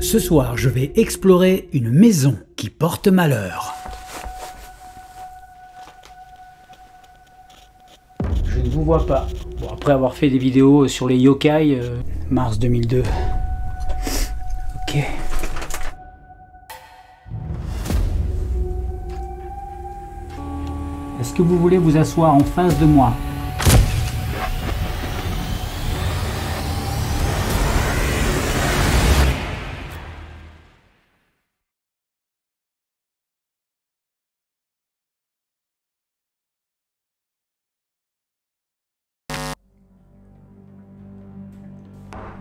Ce soir, je vais explorer une maison qui porte malheur. Je ne vous vois pas. Bon, après avoir fait des vidéos sur les yokai, mars 2002. Ok. Est-ce que vous voulez vous asseoir en face de moi ?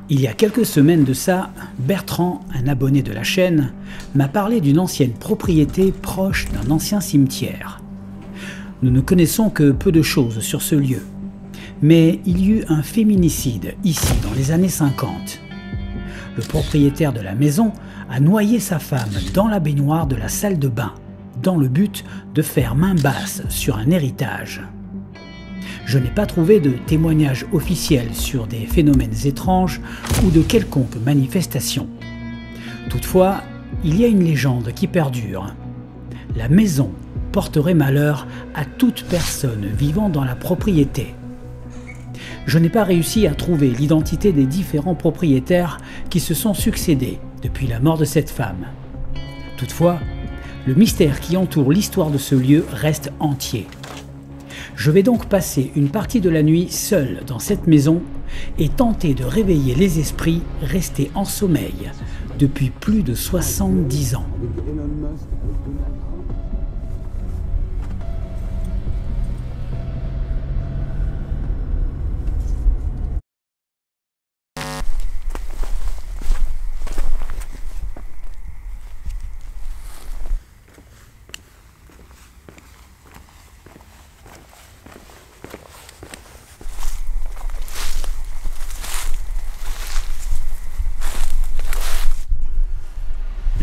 Il y a quelques semaines de ça, Bertrand, un abonné de la chaîne, m'a parlé d'une ancienne propriété proche d'un ancien cimetière. Nous ne connaissons que peu de choses sur ce lieu, mais il y eut un féminicide ici dans les années 50. Le propriétaire de la maison a noyé sa femme dans la baignoire de la salle de bain, dans le but de faire main basse sur un héritage. Je n'ai pas trouvé de témoignages officiels sur des phénomènes étranges ou de quelconque manifestation. Toutefois, il y a une légende qui perdure. La maison porterait malheur à toute personne vivant dans la propriété. Je n'ai pas réussi à trouver l'identité des différents propriétaires qui se sont succédés depuis la mort de cette femme. Toutefois, le mystère qui entoure l'histoire de ce lieu reste entier. Je vais donc passer une partie de la nuit seul dans cette maison et tenter de réveiller les esprits restés en sommeil depuis plus de 70 ans.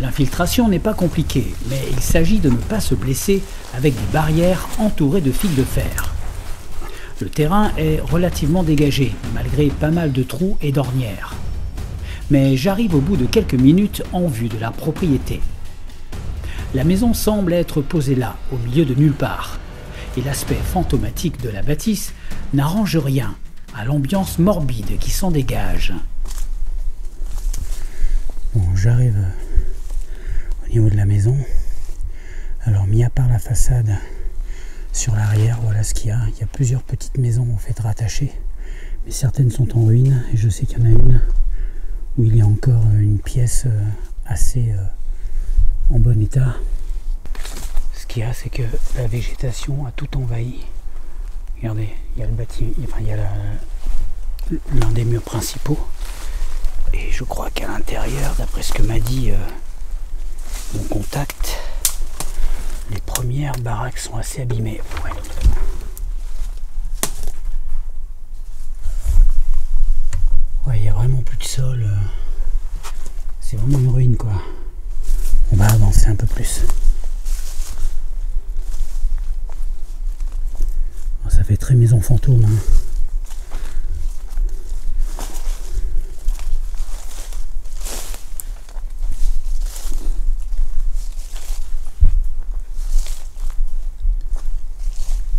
L'infiltration n'est pas compliquée, mais il s'agit de ne pas se blesser avec des barrières entourées de fils de fer. Le terrain est relativement dégagé, malgré pas mal de trous et d'ornières. Mais j'arrive au bout de quelques minutes en vue de la propriété. La maison semble être posée là, au milieu de nulle part, et l'aspect fantomatique de la bâtisse n'arrange rien à l'ambiance morbide qui s'en dégage. Bon, j'arrive au niveau de la maison. Alors, mis à part la façade sur l'arrière, voilà ce qu'il y a. Il y a plusieurs petites maisons en fait rattachées, mais certaines sont en ruine et je sais qu'il y en a une où il y a encore une pièce assez en bon état. Ce qu'il y a, c'est que la végétation a tout envahi. Regardez, il y a le bâtiment, enfin il y a l'un des murs principaux, et je crois qu'à l'intérieur, d'après ce que m'a dit mon contact, les premières baraques sont assez abîmées. Ouais. Ouais, il n'y a vraiment plus de sol. C'est vraiment une ruine, quoi. On va avancer un peu plus. Ça fait très maison fantôme, hein.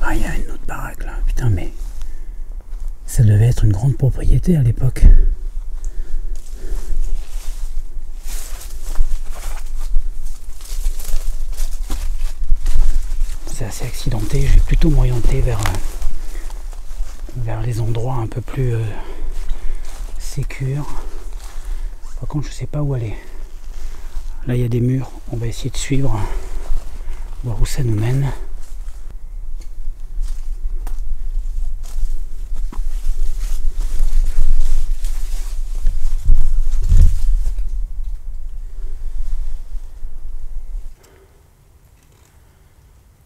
Ah, il y a une autre baraque là, putain, mais ça devait être une grande propriété à l'époque. C'est assez accidenté, je vais plutôt m'orienter vers les endroits un peu plus sécures. Par contre, je sais pas où aller. Là, il y a des murs, on va essayer de suivre, voir où ça nous mène.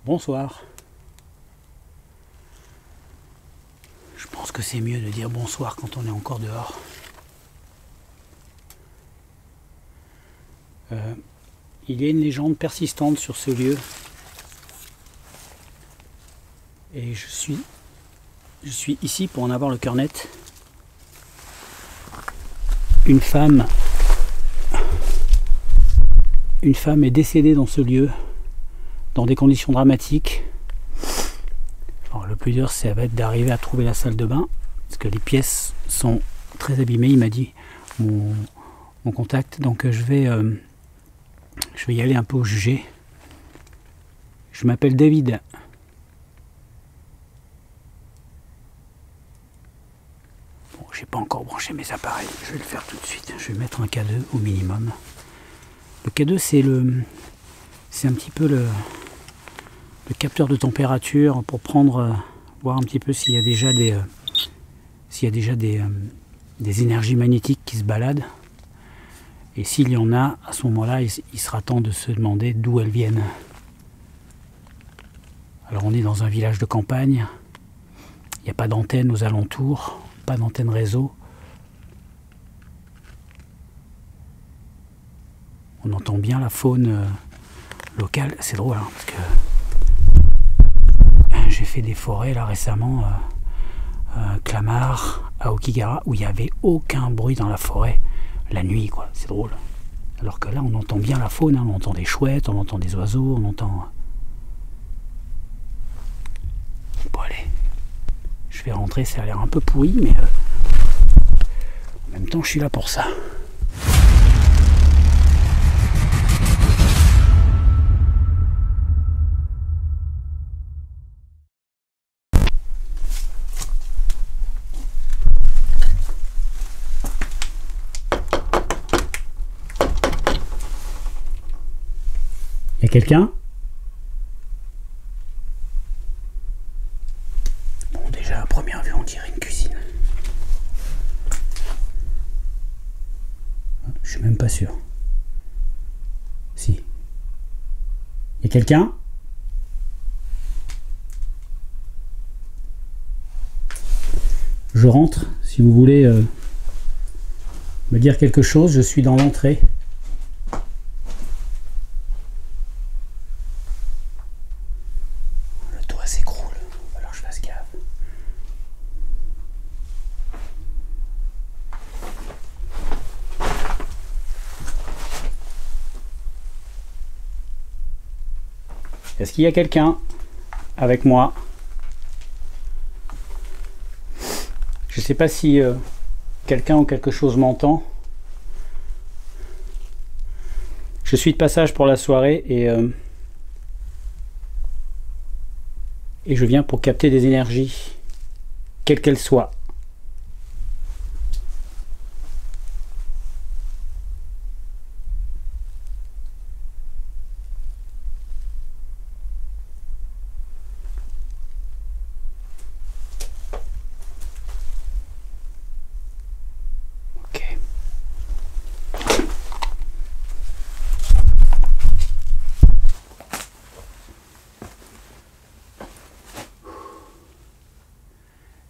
Bonsoir. Je pense que c'est mieux de dire bonsoir quand on est encore dehors. Il y a une légende persistante sur ce lieu. Et je suis ici pour en avoir le cœur net. Une femme une femme est décédée dans ce lieu, dans des conditions dramatiques. Alors, le plus dur, ça va être d'arriver à trouver la salle de bain, parce que les pièces sont très abîmées, il m'a dit, mon contact. Donc je vais y aller un peu au jugé. Je m'appelle David. Bon, j'ai pas encore branché mes appareils, je vais le faire tout de suite. Je vais mettre un K2 au minimum. Le K2, c'est un petit peu le capteur de température pour voir un petit peu s'il y a déjà des énergies magnétiques qui se baladent. Et s'il y en a, à ce moment-là, il sera temps de se demander d'où elles viennent. Alors on est dans un village de campagne, il n'y a pas d'antenne aux alentours, pas d'antenne réseau. On entend bien la faune locale, c'est drôle hein, parce que j'ai fait des forêts là récemment, Clamart, à Okigara, où il n'y avait aucun bruit dans la forêt, la nuit quoi, c'est drôle. Alors que là on entend bien la faune, hein, on entend des chouettes, on entend des oiseaux, on entend... Bon allez, je vais rentrer, ça a l'air un peu pourri, mais en même temps je suis là pour ça. Y a quelqu'un? Bon, déjà, à première vue, on dirait une cuisine. Je suis même pas sûr. Si. Y a quelqu'un? Je rentre, si vous voulez me dire quelque chose, je suis dans l'entrée. Est-ce qu'il y a quelqu'un avec moi? Je ne sais pas si quelqu'un ou quelque chose m'entend. Je suis de passage pour la soirée et je viens pour capter des énergies, quelles qu'elles soient.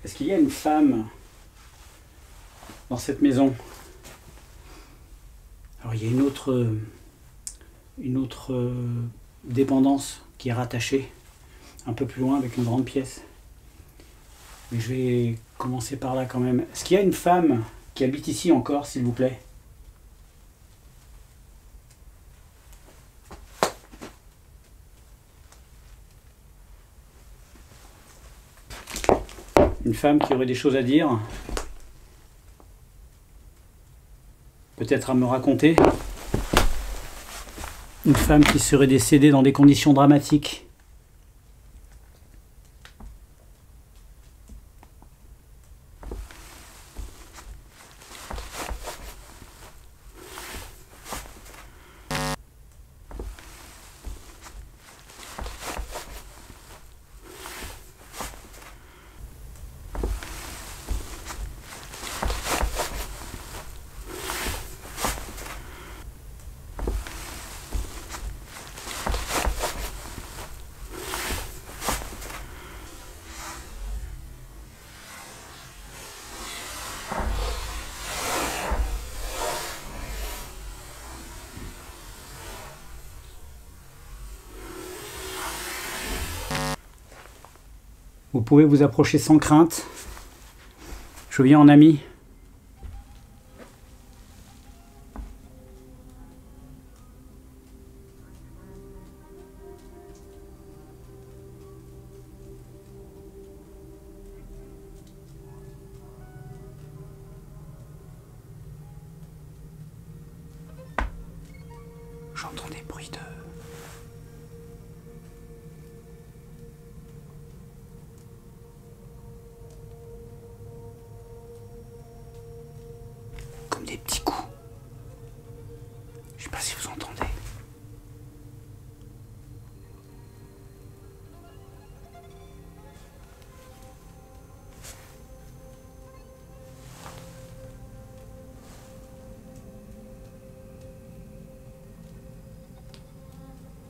Est-ce qu'il y a une femme dans cette maison? Alors il y a une autre dépendance qui est rattachée un peu plus loin avec une grande pièce. Mais je vais commencer par là quand même. Est-ce qu'il y a une femme qui habite ici encore, s'il vous plaît? Une femme qui aurait des choses à dire, peut-être à me raconter. Une femme qui serait décédée dans des conditions dramatiques. Vous pouvez vous approcher sans crainte. Je viens en ami. j'entends des bruits de... comme des petits coups. Je sais pas si vous entendez.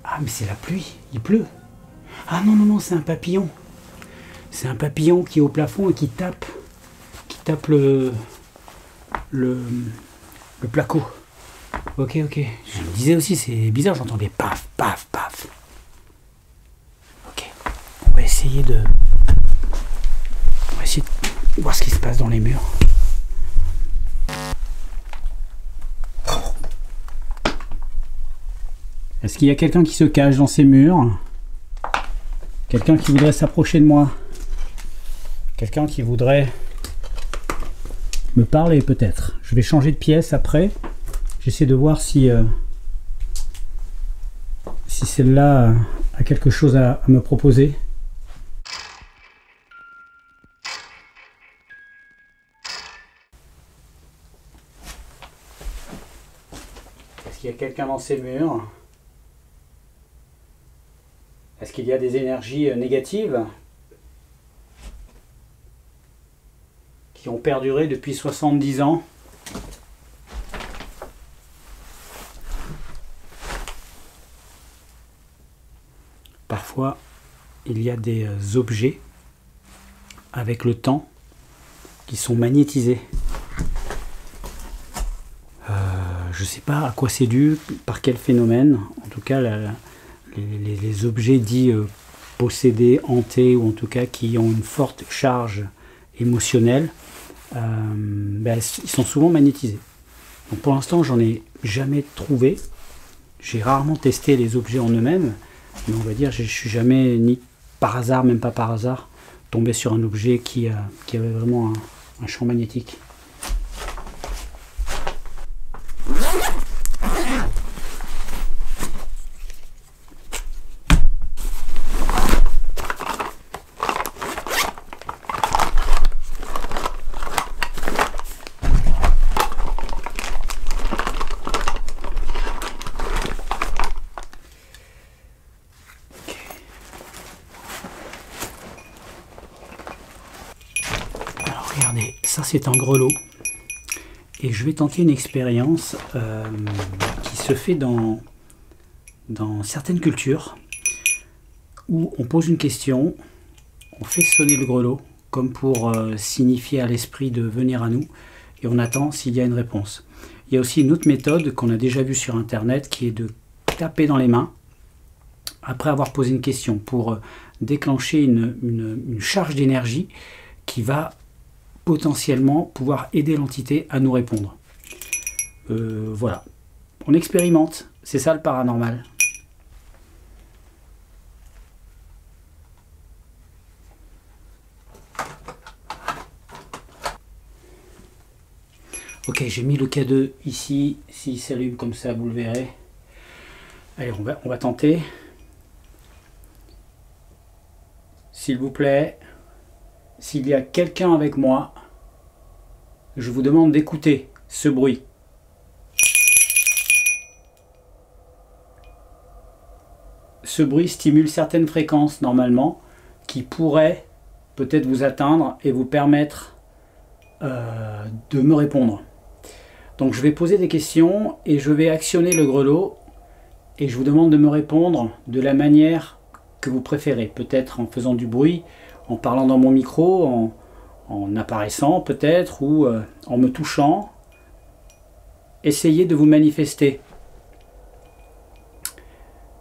Ah mais c'est la pluie, il pleut. Ah non, non, non, c'est un papillon. C'est un papillon qui est au plafond et qui tape le placo. Ok, ok. Je me disais aussi, c'est bizarre, j'entendais paf, paf, paf. Ok, on va essayer de voir ce qui se passe dans les murs. Est-ce qu'il y a quelqu'un qui se cache dans ces murs? Quelqu'un qui voudrait s'approcher de moi? Quelqu'un qui voudrait me parler peut-être? Je vais changer de pièce après. J'essaie de voir si celle-là a quelque chose à me proposer. Est-ce qu'il y a quelqu'un dans ces murs? Est-ce qu'il y a des énergies négatives qui ont perduré depuis 70 ans? Parfois, il y a des objets avec le temps qui sont magnétisés. Je ne sais pas à quoi c'est dû, par quel phénomène. En tout cas, les objets dits possédés, hantés, ou en tout cas qui ont une forte charge émotionnelle, ils sont souvent magnétisés. Donc pour l'instant, j'en ai jamais trouvé. J'ai rarement testé les objets en eux-mêmes, mais on va dire, je ne suis jamais, ni par hasard, même pas par hasard, tombé sur un objet qui avait vraiment un champ magnétique. Regardez, ça c'est un grelot et je vais tenter une expérience qui se fait dans certaines cultures où on pose une question, on fait sonner le grelot comme pour signifier à l'esprit de venir à nous et on attend s'il y a une réponse. Il y a aussi une autre méthode qu'on a déjà vue sur internet qui est de taper dans les mains après avoir posé une question pour déclencher une charge d'énergie qui va potentiellement pouvoir aider l'entité à nous répondre. Voilà, on expérimente, c'est ça le paranormal. Ok, j'ai mis le K2 ici, s'il s'allume comme ça, vous le verrez. Allez, on va tenter. S'il vous plaît, s'il y a quelqu'un avec moi, je vous demande d'écouter ce bruit. Ce bruit stimule certaines fréquences normalement qui pourraient peut-être vous atteindre et vous permettre de me répondre. Donc je vais poser des questions et je vais actionner le grelot et je vous demande de me répondre de la manière que vous préférez. Peut-être en faisant du bruit, en parlant dans mon micro, en apparaissant peut-être ou en me touchant. Essayez de vous manifester.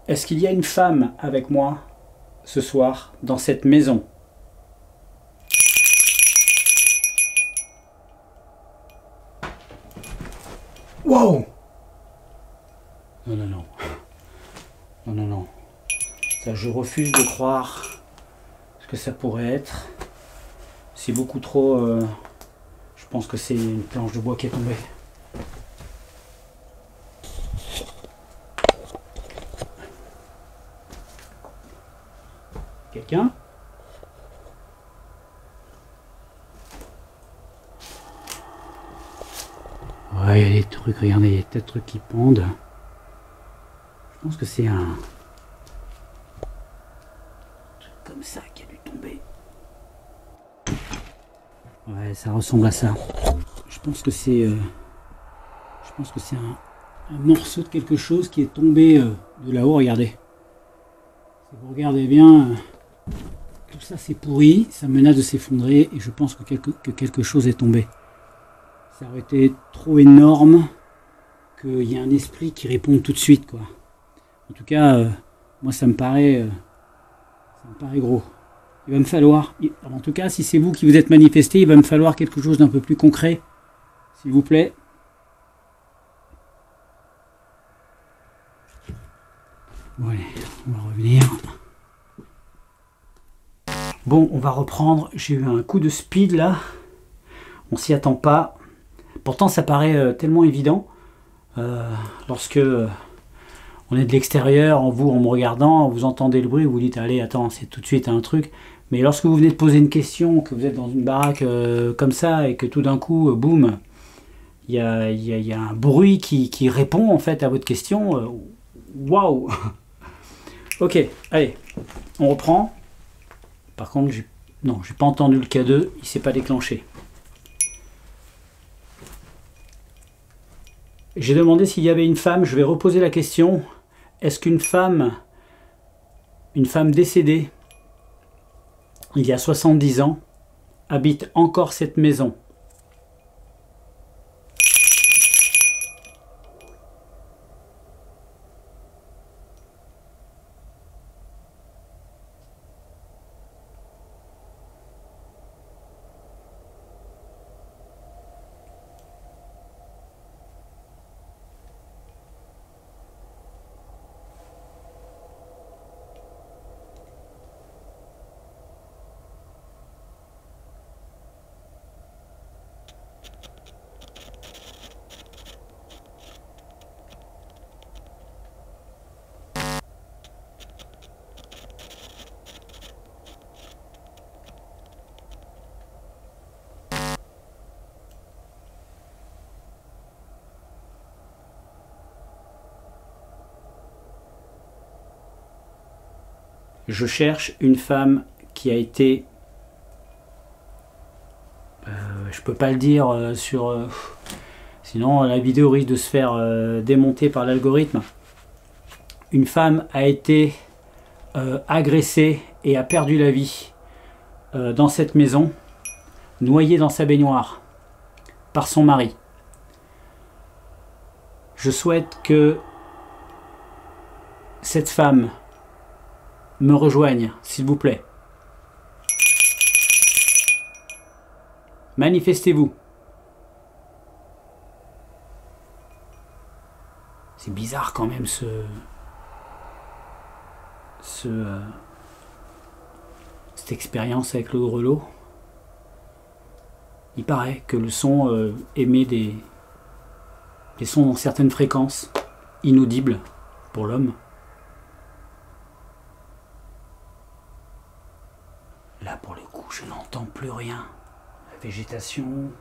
Est-ce qu'il y a une femme avec moi ce soir dans cette maison? Wow! Non, non, non. Non, non, non. Ça, je refuse de croire ce que ça pourrait être. C'est beaucoup trop... je pense que c'est une planche de bois qui est tombée. Quelqu'un? Ouais, il y a des trucs, regardez, il y a des trucs qui pendent. Je pense que c'est un truc comme ça qui a dû tomber. Ouais, ça ressemble à ça. Je pense que c'est un morceau de quelque chose qui est tombé de là-haut. Regardez. Si vous regardez bien, tout ça c'est pourri, ça menace de s'effondrer et je pense que quelque chose est tombé. Ça aurait été trop énorme qu'il y ait un esprit qui réponde tout de suite, quoi. En tout cas, moi ça me paraît gros. Il va me falloir, en tout cas si c'est vous qui vous êtes manifesté, il va me falloir quelque chose d'un peu plus concret, s'il vous plaît. Bon allez, on va revenir. Bon, on va reprendre. J'ai eu un coup de speed là. On s'y attend pas. Pourtant ça paraît tellement évident. Lorsque on est de l'extérieur, en me regardant, vous entendez le bruit, vous dites allez attends, c'est tout de suite un truc. Mais lorsque vous venez de poser une question, que vous êtes dans une baraque comme ça et que tout d'un coup, boum, il y a un bruit qui répond en fait à votre question. Waouh. Ok, allez, on reprend. Par contre, j'ai pas entendu le K2, il s'est pas déclenché. J'ai demandé s'il y avait une femme, je vais reposer la question. Est-ce qu'une femme décédée, il y a 70 ans, habite encore cette maison? Je cherche une femme qui a été... je peux pas le dire sur... sinon la vidéo risque de se faire démonter par l'algorithme. Une femme a été agressée et a perdu la vie dans cette maison, noyée dans sa baignoire par son mari. Je souhaite que cette femme me rejoigne, s'il vous plaît. Manifestez-vous. C'est bizarre quand même cette expérience avec le grelot. Il paraît que le son émet des sons dans certaines fréquences inaudibles pour l'homme. Là pour le coup je n'entends plus rien. La végétation.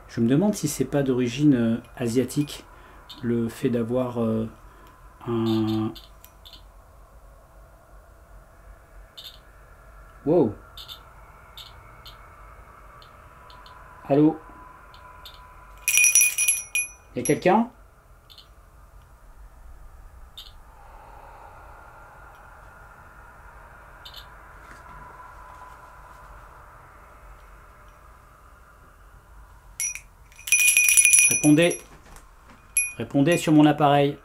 Je me demande si c'est pas d'origine asiatique, le fait d'avoir un... Wow. Allô? Y a quelqu'un? Répondez. Répondez sur mon appareil.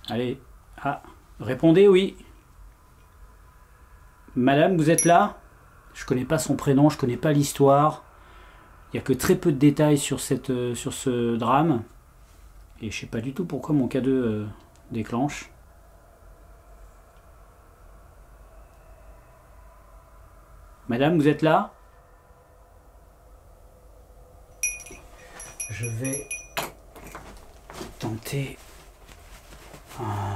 Allez. Ah. Répondez, oui. Madame, vous êtes là? Je connais pas son prénom, je connais pas l'histoire. Il n'y a que très peu de détails sur ce drame. Et je sais pas du tout pourquoi mon K2 déclenche. Madame, vous êtes là? Je vais tenter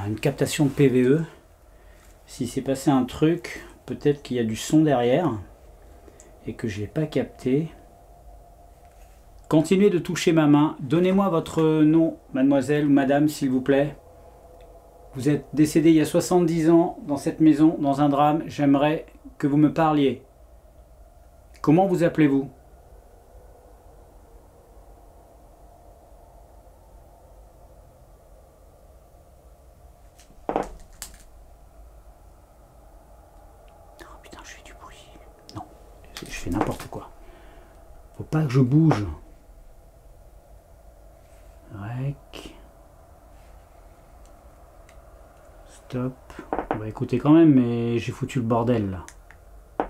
une captation de PVE. Si s'est passé un truc, peut-être qu'il y a du son derrière et que je n'ai pas capté. Continuez de toucher ma main. Donnez-moi votre nom, mademoiselle ou madame, s'il vous plaît. Vous êtes décédé il y a 70 ans dans cette maison, dans un drame. J'aimerais que vous me parliez. Comment vous appelez-vous? Oh putain, je fais du bruit. Non, je fais n'importe quoi. Faut pas que je bouge. Rec. Stop. On va écouter quand même, mais j'ai foutu le bordel là. Ok.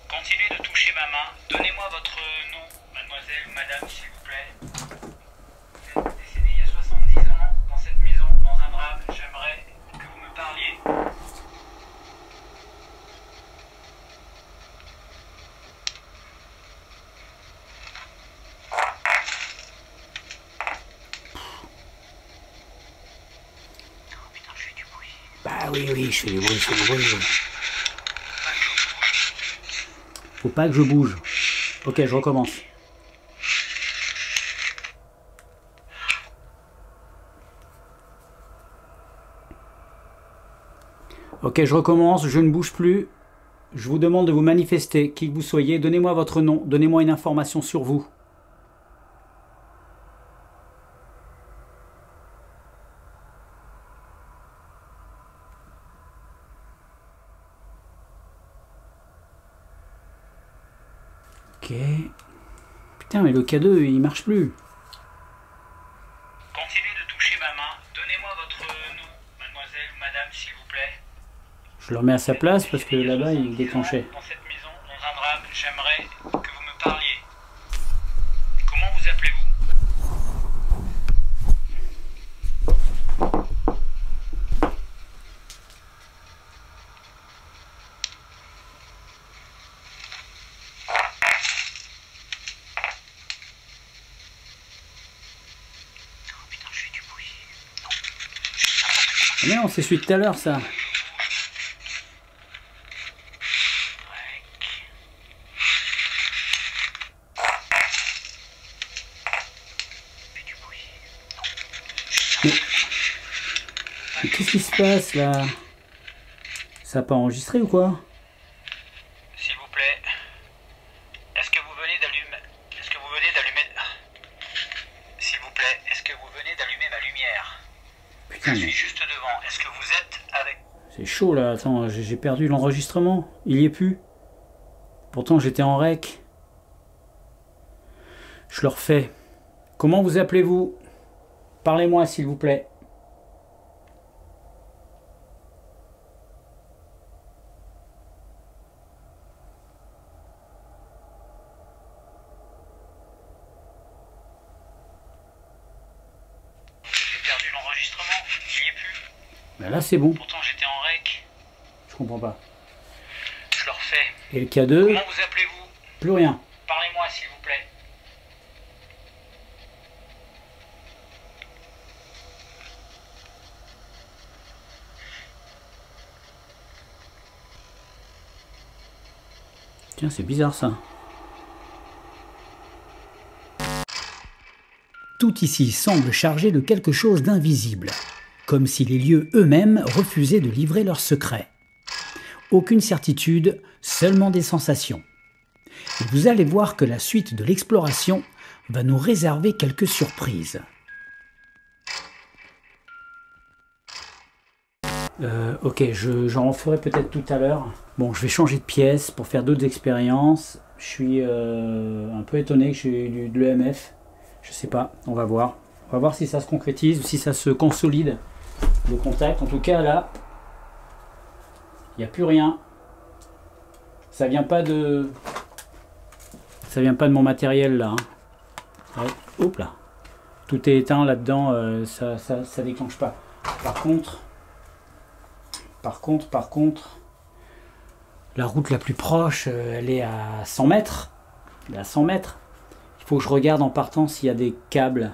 Continuez de toucher ma main. Donnez-moi votre nom, mademoiselle ou madame, s'il vous plaît. Vous êtes décédé il y a 70 ans dans cette maison, dans un drame. J'aimerais que vous me parliez. Bah oui, je fais du bruit, Faut pas que je bouge. Ok, je recommence. Ok, je recommence, je ne bouge plus. Je vous demande de vous manifester, qui que vous soyez. Donnez-moi votre nom, donnez-moi une information sur vous. Ok. Putain, mais le K2, il marche plus. Continuez de toucher ma main. Donnez-moi votre nom, mademoiselle ou madame, s'il vous plaît. Je le remets à sa place parce que là-bas, il déclenchait. Dans cette maison, dans un drame, j'aimerais que vous me parliez. Comment vous appelez-vous? Oh putain, je fais du bruit. Mais on s'est su tout à l'heure, ça. Mais qu'est-ce qui se passe là? Ça n'a pas enregistré ou quoi? S'il vous plaît, est-ce que vous venez d'allumer... S'il vous plaît, est-ce que vous venez d'allumer ma lumière? Putain, Je mais suis juste devant. Est-ce que vous êtes avec... c'est chaud là. Attends, j'ai perdu l'enregistrement. Il y est plus. Pourtant, j'étais en rec. Je le refais. Comment vous appelez-vous? Parlez-moi, s'il vous plaît. J'ai perdu l'enregistrement. Il y est plus. Ben là, c'est bon. Pourtant, j'étais en rec. Je comprends pas. Je le refais. Et le K2, Comment vous appelez-vous? plus rien. Parlez-moi, s'il vous plaît. Tiens, c'est bizarre ça. Tout ici semble chargé de quelque chose d'invisible, comme si les lieux eux-mêmes refusaient de livrer leurs secrets. Aucune certitude, seulement des sensations. Et vous allez voir que la suite de l'exploration va nous réserver quelques surprises. Ok, j'en referai peut-être tout à l'heure. Bon, je vais changer de pièce pour faire d'autres expériences. Je suis un peu étonné que j'ai eu de l'EMF. Je sais pas, on va voir. On va voir si ça se concrétise ou si ça se consolide, le contact. En tout cas, là, il n'y a plus rien. Ça vient pas de mon matériel, là. Hein. Ouais, hop là. Tout est éteint là-dedans, ça déclenche pas. Par contre, la route la plus proche, elle est à 100 mètres. Elle est à 100 mètres. Il faut que je regarde en partant s'il y a des câbles.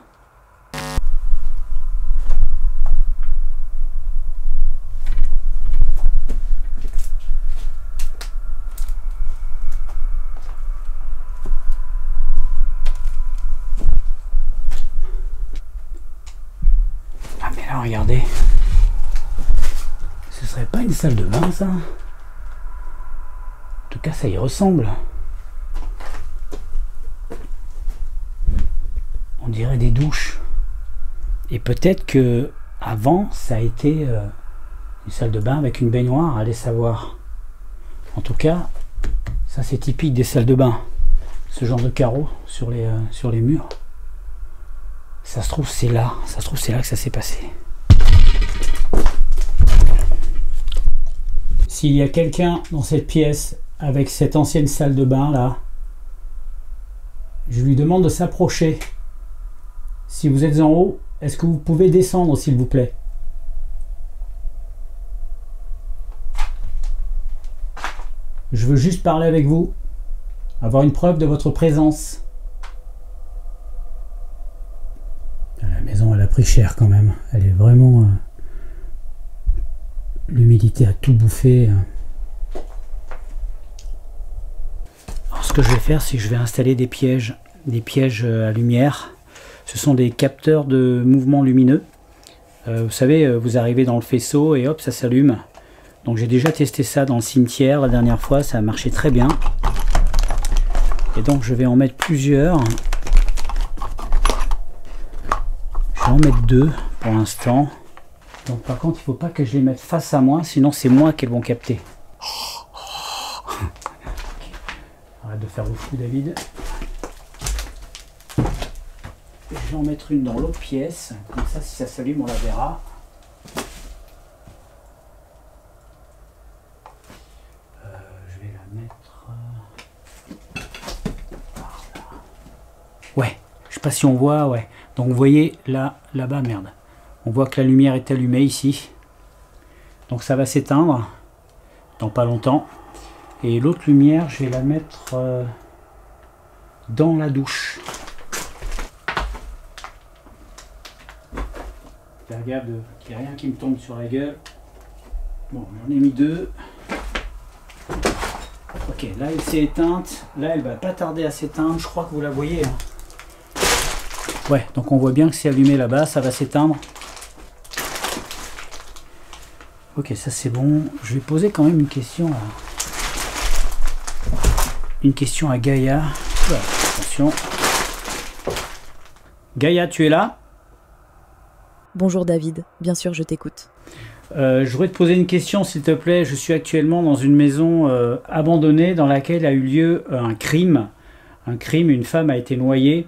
regardez. Ce serait pas une salle de bain, ça? En tout cas, ça y ressemble. On dirait des douches. Et peut-être que avant, ça a été une salle de bain avec une baignoire, allez savoir. En tout cas, ça c'est typique des salles de bain. Ce genre de carreaux sur les murs. Ça se trouve c'est là. Ça se trouve c'est là que ça s'est passé. S'il y a quelqu'un dans cette pièce avec cette ancienne salle de bain là, je lui demande de s'approcher. Si vous êtes en haut, est-ce que vous pouvez descendre s'il vous plaît? Je veux juste parler avec vous, avoir une preuve de votre présence. La maison elle a pris cher quand même, elle est vraiment... l'humidité a tout bouffé. Alors ce que je vais faire, c'est que je vais installer des pièges à lumière. Ce sont des capteurs de mouvement lumineux. Vous savez, vous arrivez dans le faisceau et hop, ça s'allume. Donc j'ai déjà testé ça dans le cimetière la dernière fois, ça a marché très bien. Et donc je vais en mettre plusieurs. Je vais en mettre 2 pour l'instant. Donc par contre, il ne faut pas que je les mette face à moi, sinon c'est moi qu'elles vont capter. Arrête de faire le fou, David. Je vais en mettre une dans l'autre pièce, comme ça si ça s'allume on la verra. Je vais la mettre par là. Ouais, je sais pas si on voit, ouais. Donc vous voyez là-bas, merde. On voit que la lumière est allumée ici. Donc ça va s'éteindre dans pas longtemps. Et l'autre lumière, je vais la mettre dans la douche. Faire gaffe qu'il n'y a rien qui me tombe sur la gueule. Bon, j'en ai mis 2. Ok, là elle s'est éteinte. Là elle va pas tarder à s'éteindre. Je crois que vous la voyez. Hein. Ouais, donc on voit bien que c'est allumé là-bas. Ça va s'éteindre. Ok, ça c'est bon. Je vais poser quand même une question à Gaïa. Ouais, attention. Gaïa, tu es là? Bonjour David, bien sûr je t'écoute. Je voudrais te poser une question s'il te plaît. Je suis actuellement dans une maison abandonnée dans laquelle a eu lieu un crime. Une femme a été noyée.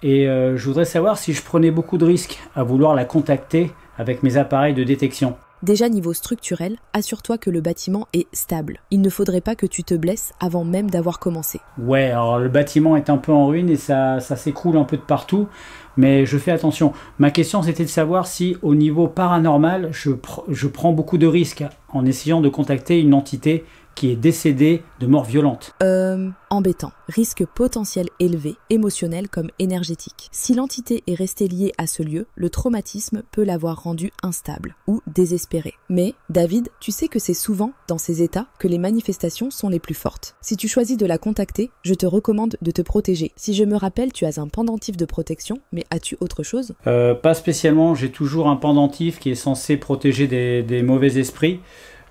Et je voudrais savoir si je prenais beaucoup de risques à vouloir la contacter avec mes appareils de détection. Déjà niveau structurel, assure-toi que le bâtiment est stable. Il ne faudrait pas que tu te blesses avant même d'avoir commencé. Ouais, alors le bâtiment est un peu en ruine et ça s'écroule un peu de partout, mais je fais attention. Ma question c'était de savoir si au niveau paranormal, je prends beaucoup de risques en essayant de contacter une entité qui est décédée de mort violente. Embêtant. Risque potentiel élevé, émotionnel comme énergétique. Si l'entité est restée liée à ce lieu, le traumatisme peut l'avoir rendue instable ou désespérée. Mais, David, tu sais que c'est souvent dans ces états que les manifestations sont les plus fortes. Si tu choisis de la contacter, je te recommande de te protéger. Si je me rappelle, tu as un pendentif de protection, mais as-tu autre chose? Pas spécialement, j'ai toujours un pendentif qui est censé protéger des mauvais esprits.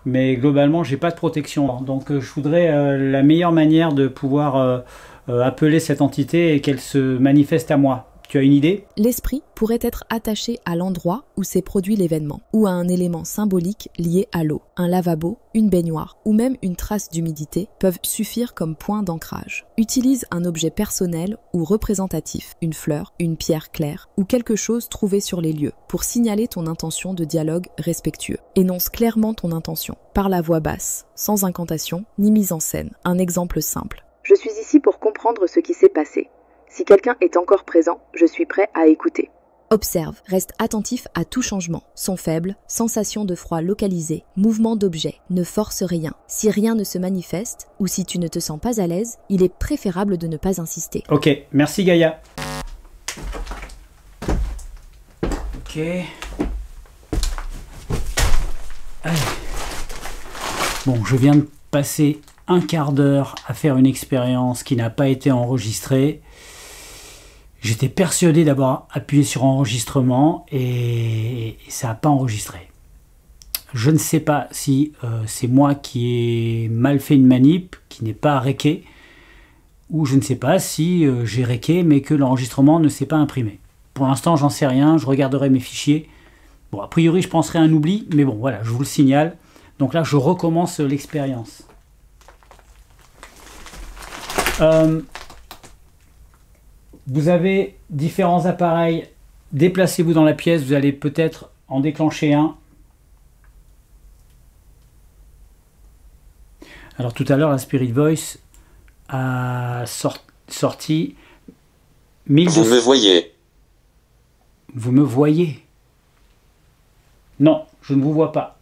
Mais globalement, j'ai pas de protection. Donc je voudrais la meilleure manière de pouvoir appeler cette entité et qu'elle se manifeste à moi. Tu as une idée? L'esprit pourrait être attaché à l'endroit où s'est produit l'événement, ou à un élément symbolique lié à l'eau. Un lavabo, une baignoire, ou même une trace d'humidité peuvent suffire comme point d'ancrage. Utilise un objet personnel ou représentatif, une fleur, une pierre claire, ou quelque chose trouvé sur les lieux, pour signaler ton intention de dialogue respectueux. Énonce clairement ton intention, par la voix basse, sans incantation, ni mise en scène. Un exemple simple. Je suis ici pour comprendre ce qui s'est passé. Si quelqu'un est encore présent, je suis prêt à écouter. Observe, reste attentif à tout changement. Son faible, sensation de froid localisé, mouvement d'objet, ne force rien. Si rien ne se manifeste, ou si tu ne te sens pas à l'aise, il est préférable de ne pas insister. Ok, merci Gaïa. Ok. Allez. Bon, je viens de passer un quart d'heure à faire une expérience qui n'a pas été enregistrée. J'étais persuadé d'avoir appuyé sur enregistrement et ça n'a pas enregistré. Je ne sais pas si c'est moi qui ai mal fait une manip, qui n'est pas requé, ou je ne sais pas si j'ai requé mais que l'enregistrement ne s'est pas imprimé. Pour l'instant, j'en sais rien, je regarderai mes fichiers. Bon, a priori, je penserai à un oubli, mais bon, voilà, je vous le signale. Donc là, je recommence l'expérience. Vous avez différents appareils. Déplacez-vous dans la pièce, vous allez peut-être en déclencher un. Alors tout à l'heure, la Spirit Voice a sorti 1200... Vous me voyez? Vous me voyez? Non, je ne vous vois pas.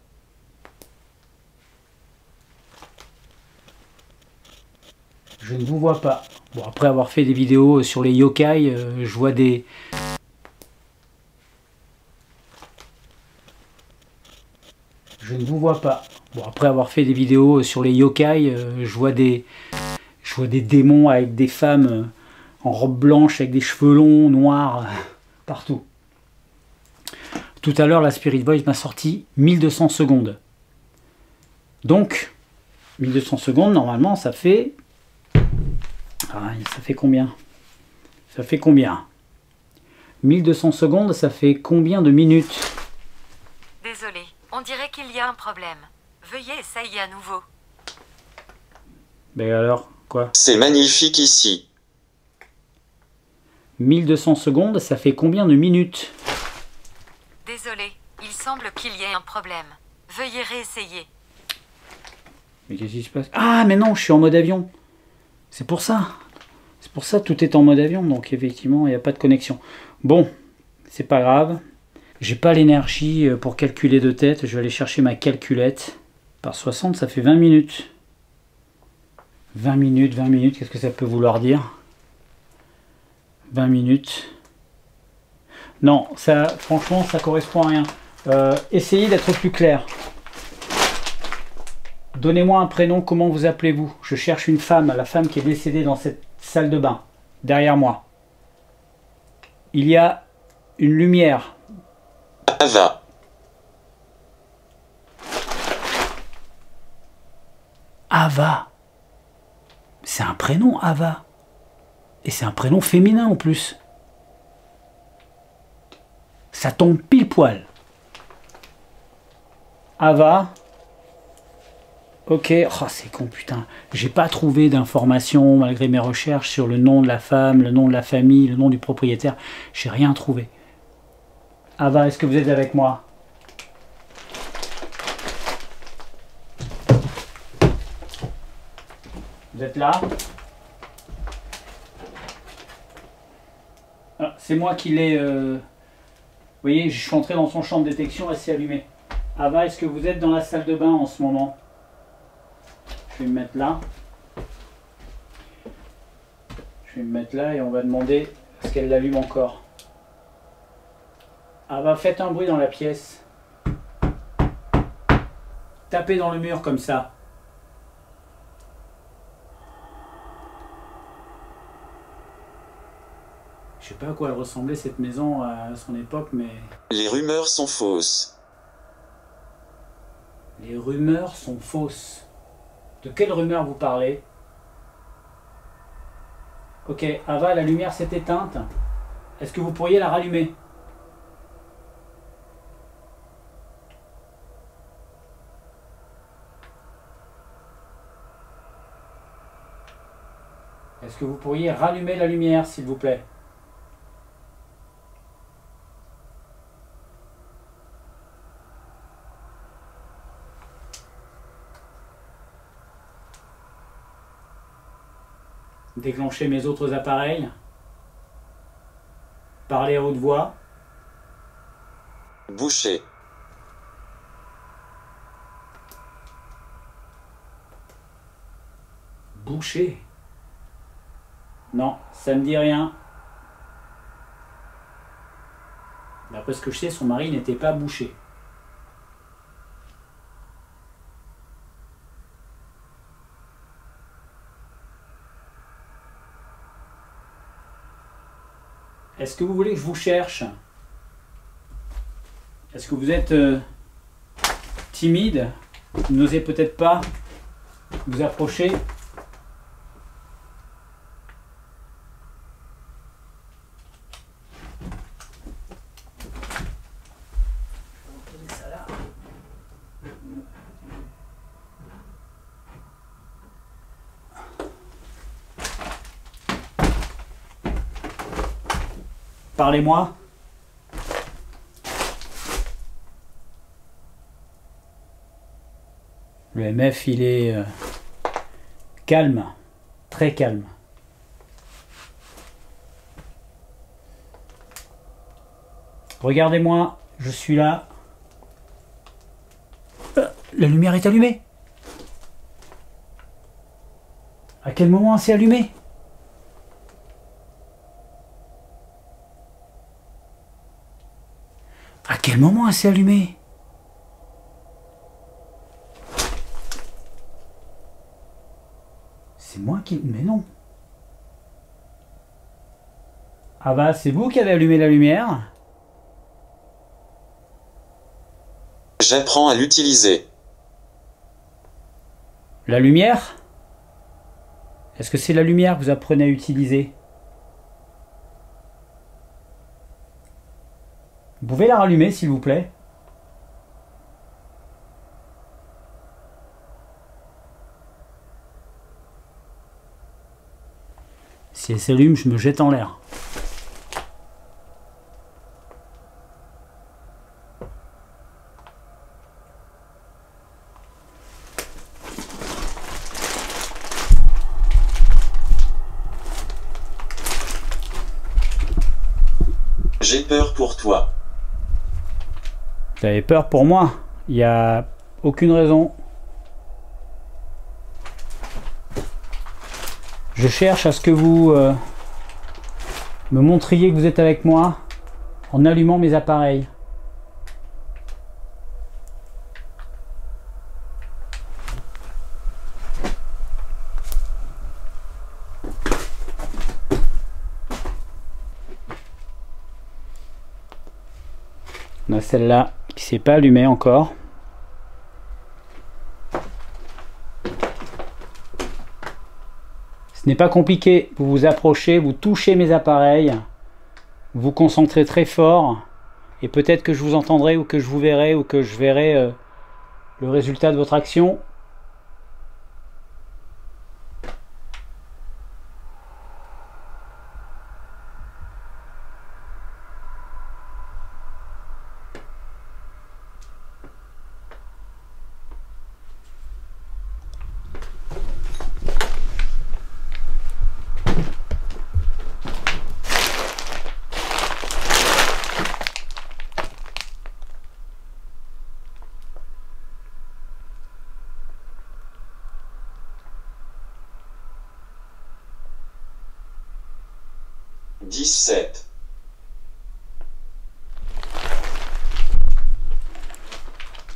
Je ne vous vois pas. Bon, après avoir fait des vidéos sur les yokai, je vois des... Je ne vous vois pas. Bon, après avoir fait des vidéos sur les yokai, je vois des démons avec des femmes en robe blanche, avec des cheveux longs, noirs, partout. Tout à l'heure, la Spirit Voice m'a sorti 1200 secondes. Donc, 1200 secondes, normalement, ça fait... Ah, ça fait combien? Ça fait combien? 1200 secondes, ça fait combien de minutes? Désolé, on dirait qu'il y a un problème. Veuillez essayer à nouveau. Ben alors, quoi? C'est magnifique ici. 1200 secondes, ça fait combien de minutes? Désolé, il semble qu'il y ait un problème. Veuillez réessayer. Mais qu'est-ce qui se passe? Ah, mais non, je suis en mode avion. C'est pour ça. C'est pour ça, tout est en mode avion, donc effectivement, il n'y a pas de connexion. Bon, c'est pas grave. J'ai pas l'énergie pour calculer de tête. Je vais aller chercher ma calculette. Par 60, ça fait 20 minutes. 20 minutes, qu'est-ce que ça peut vouloir dire? 20 minutes. Non, ça, franchement, ça correspond à rien. Essayez d'être plus clair. Donnez-moi un prénom, comment vous appelez-vous? Je cherche une femme, la femme qui est décédée dans cette salle de bain, derrière moi. Il y a une lumière. Ava. Ava. C'est un prénom, Ava. Et c'est un prénom féminin en plus. Ça tombe pile poil. Ava. Ok, oh, c'est con, putain. J'ai pas trouvé d'informations malgré mes recherches sur le nom de la femme, le nom de la famille, le nom du propriétaire. J'ai rien trouvé. Ava, est-ce que vous êtes avec moi? Vous êtes là? Ah, c'est moi qui l'ai... Vous voyez, je suis entré dans son champ de détection, elle s'est allumée. Ava, est-ce que vous êtes dans la salle de bain en ce moment? Je vais me mettre là. Je vais me mettre là et on va demander à ce qu'elle l'allume encore. Ava, faites un bruit dans la pièce. Tapez dans le mur comme ça. Je sais pas à quoi elle ressemblait cette maison à son époque, mais... Les rumeurs sont fausses. Les rumeurs sont fausses. De quelle rumeur vous parlez? Ok, Ava, la lumière s'est éteinte. Est-ce que vous pourriez la rallumer? Est-ce que vous pourriez rallumer la lumière, s'il vous plaît? Déclencher mes autres appareils. Parler à haute voix. Boucher. Boucher. Non, ça ne me dit rien. D'après ce que je sais, son mari n'était pas boucher. Est-ce que vous voulez que je vous cherche? Est-ce que vous êtes timide? Vous n'osez peut-être pas vous approcher? Parlez-moi. Le MF, il est calme, très calme. Regardez-moi, je suis là. La lumière est allumée. À quel moment elle s'est allumée? À quel moment elle s'est allumée? C'est moi qui... Mais non. Ah bah c'est vous qui avez allumé la lumière? J'apprends à l'utiliser. La lumière? Est-ce que c'est la lumière que vous apprenez à utiliser? Vous pouvez la rallumer s'il vous plaît? Si elle s'allume, je me jette en l'air. J'ai peur pour toi. Vous avez peur pour moi? Il n'y a aucune raison. Je cherche à ce que vous me montriez que vous êtes avec moi en allumant mes appareils. On a celle-là qui s'est pas allumée encore. Ce n'est pas compliqué, vous vous approchez, vous touchez mes appareils, vous vous concentrez très fort et peut-être que je vous entendrai ou que je vous verrai ou que je verrai le résultat de votre action.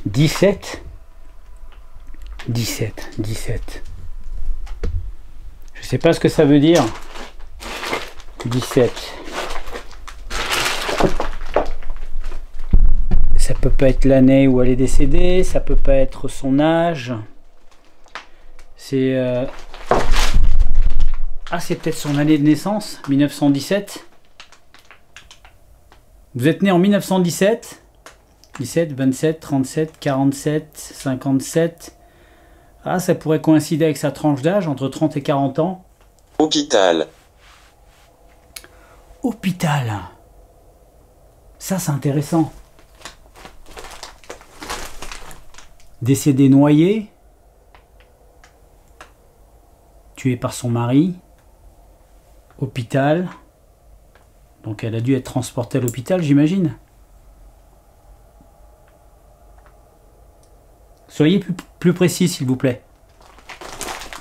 Dix-sept. 17. Je sais pas ce que ça veut dire. 17. Ça peut pas être l'année où elle est décédée, ça peut pas être son âge. C'est ah, c'est peut-être son année de naissance, 1917. Vous êtes né en 1917. 17, 27, 37, 47, 57. Ah, ça pourrait coïncider avec sa tranche d'âge, entre 30 et 40 ans. Hôpital. Hôpital. Ça, c'est intéressant. Décédé noyé. Tué par son mari. Hôpital. Donc elle a dû être transportée à l'hôpital, j'imagine. Soyez plus précis, s'il vous plaît.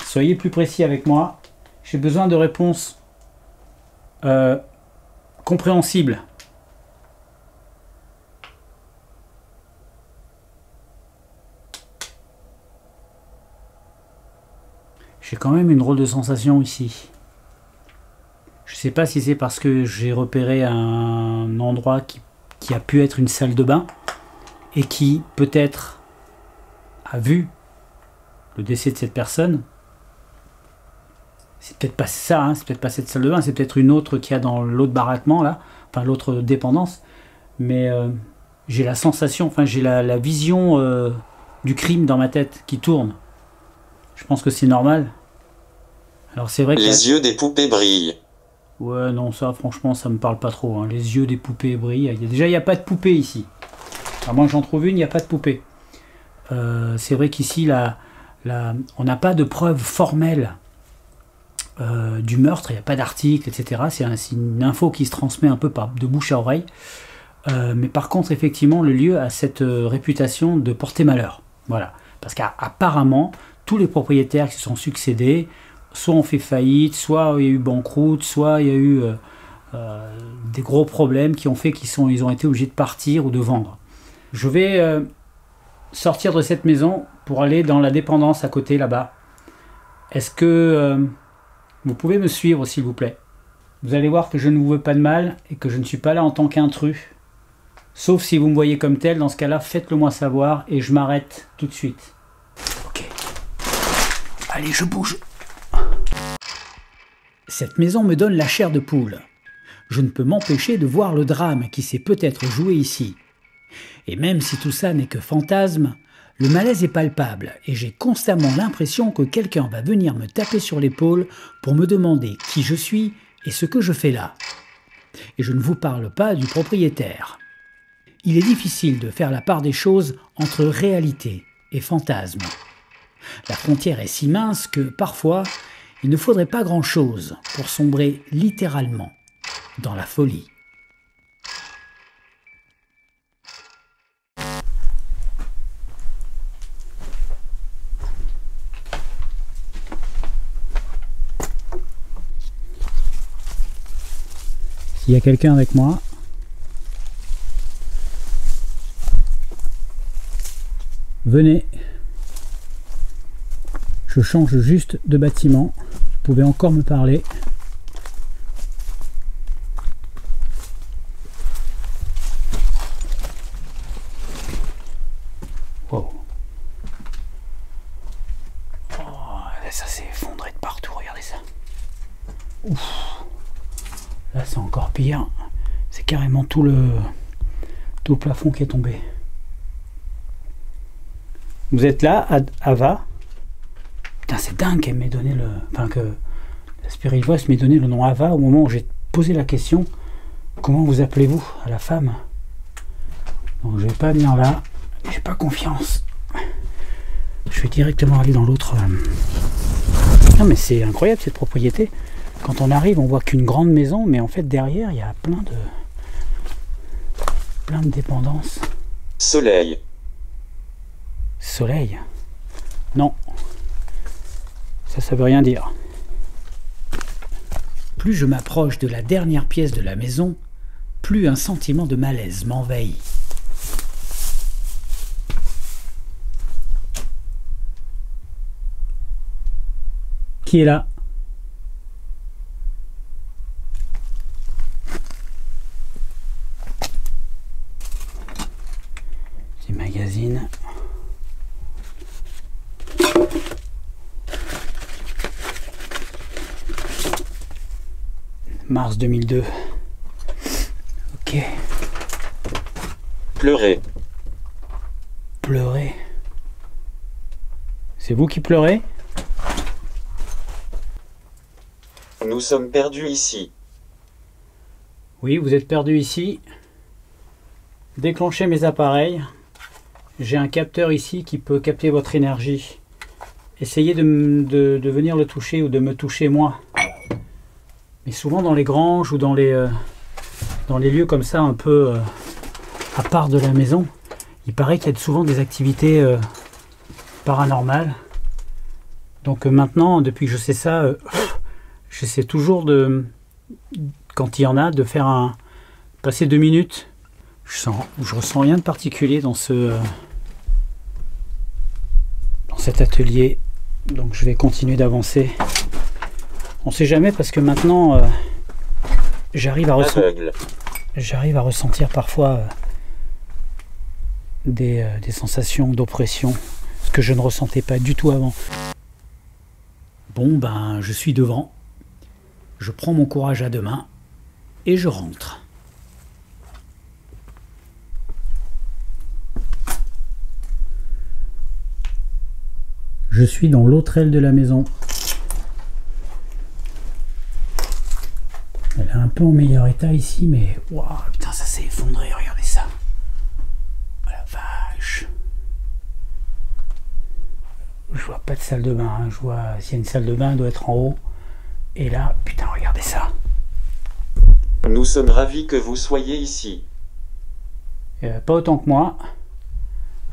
Soyez plus précis avec moi. J'ai besoin de réponses compréhensibles. J'ai quand même une drôle de sensation ici. Je sais pas si c'est parce que j'ai repéré un endroit qui a pu être une salle de bain et qui peut-être a vu le décès de cette personne. C'est peut-être pas ça, hein, c'est peut-être pas cette salle de bain, c'est peut-être une autre qu'il y a dans l'autre baraquement là, enfin l'autre dépendance. Mais j'ai la sensation, enfin j'ai la vision du crime dans ma tête qui tourne. Je pense que c'est normal. Alors c'est vrai que Les yeux des poupées brillent. ouais, non, ça, franchement, ça me parle pas trop. Hein. Les yeux des poupées brillent. Déjà, il n'y a pas de poupée ici. À moins que j'en trouve une, il n'y a pas de poupée. C'est vrai qu'ici, on n'a pas de preuve formelle du meurtre. Il n'y a pas d'article, etc. C'est une info qui se transmet un peu de bouche à oreille. Mais par contre, effectivement, le lieu a cette réputation de porter malheur. Voilà. Parce qu'apparemment, tous les propriétaires qui se sont succédés, soit ont fait faillite, soit il y a eu banqueroute, soit il y a eu des gros problèmes qui ont fait qu'ils ont été obligés de partir ou de vendre. Je vais sortir de cette maison pour aller dans la dépendance à côté là-bas. Est-ce que vous pouvez me suivre s'il vous plaît? Vous allez voir que je ne vous veux pas de mal et que je ne suis pas là en tant qu'intrus. Sauf si vous me voyez comme tel, dans ce cas-là, faites-le moi savoir et je m'arrête tout de suite. Ok. Allez, je bouge. Cette maison me donne la chair de poule. Je ne peux m'empêcher de voir le drame qui s'est peut-être joué ici. Et même si tout ça n'est que fantasme, le malaise est palpable et j'ai constamment l'impression que quelqu'un va venir me taper sur l'épaule pour me demander qui je suis et ce que je fais là. Et je ne vous parle pas du propriétaire. Il est difficile de faire la part des choses entre réalité et fantasme. La frontière est si mince que, parfois, il ne faudrait pas grand-chose pour sombrer littéralement dans la folie. S'il y a quelqu'un avec moi, venez. Je change juste de bâtiment. Vous pouvez encore me parler. Wow. Oh, ça s'est effondré de partout, regardez ça. Ouf. Là c'est encore pire. C'est carrément tout le plafond qui est tombé. Vous êtes là, Ava? Putain, c'est dingue qu'elle m'ait donné le... Enfin, que la Spirit Voice m'ait donné le nom Ava au moment où j'ai posé la question. Comment vous appelez-vous à la femme? Donc je vais pas venir là. J'ai pas confiance. Je vais directement aller dans l'autre... Non mais c'est incroyable cette propriété. Quand on arrive, on voit qu'une grande maison, mais en fait derrière, il y a plein de dépendances. Soleil. Soleil? Non. Ça veut rien dire. Plus je m'approche de la dernière pièce de la maison, plus un sentiment de malaise m'envahit. Qui est là? Des magazines. Mars 2002. Ok. Pleurer. Pleurer. C'est vous qui pleurez? Nous sommes perdus ici. Oui, vous êtes perdu ici. Déclenchez mes appareils. J'ai un capteur ici qui peut capter votre énergie. Essayez de venir le toucher ou de me toucher moi. Mais souvent dans les granges ou dans les lieux comme ça un peu à part de la maison, il paraît qu'il y a souvent des activités paranormales. Donc maintenant, depuis que je sais ça, j'essaie toujours quand il y en a, de faire passer 2 minutes. Je ressens rien de particulier dans cet atelier. Donc je vais continuer d'avancer. On sait jamais parce que maintenant j'arrive à ressentir parfois des sensations d'oppression, ce que je ne ressentais pas du tout avant. Bon, ben, je suis devant. Je prends mon courage à deux mains et je rentre. Je suis dans l'autre aile de la maison. Elle est un peu en meilleur état ici, mais waouh, putain, ça s'est effondré, regardez ça. Oh la vache. Je vois pas de salle de bain, hein. Je vois s'il y a une salle de bain, elle doit être en haut. Et là, putain, regardez ça. Nous sommes ravis que vous soyez ici. Pas autant que moi.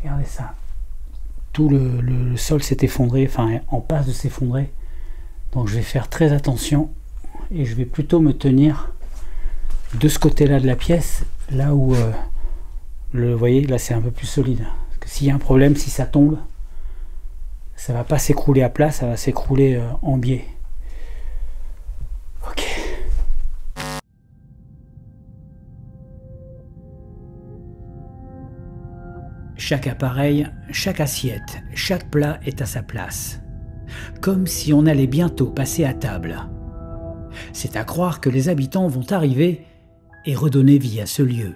Regardez ça. Tout le sol s'est effondré, enfin en passe de s'effondrer. Donc je vais faire très attention et je vais plutôt me tenir de ce côté-là de la pièce, là où vous voyez, là c'est un peu plus solide. Parce que s'il y a un problème, si ça tombe, ça va pas s'écrouler à plat, ça va s'écrouler en biais. Ok. Chaque appareil, chaque assiette, chaque plat est à sa place. Comme si on allait bientôt passer à table. C'est à croire que les habitants vont arriver et redonner vie à ce lieu.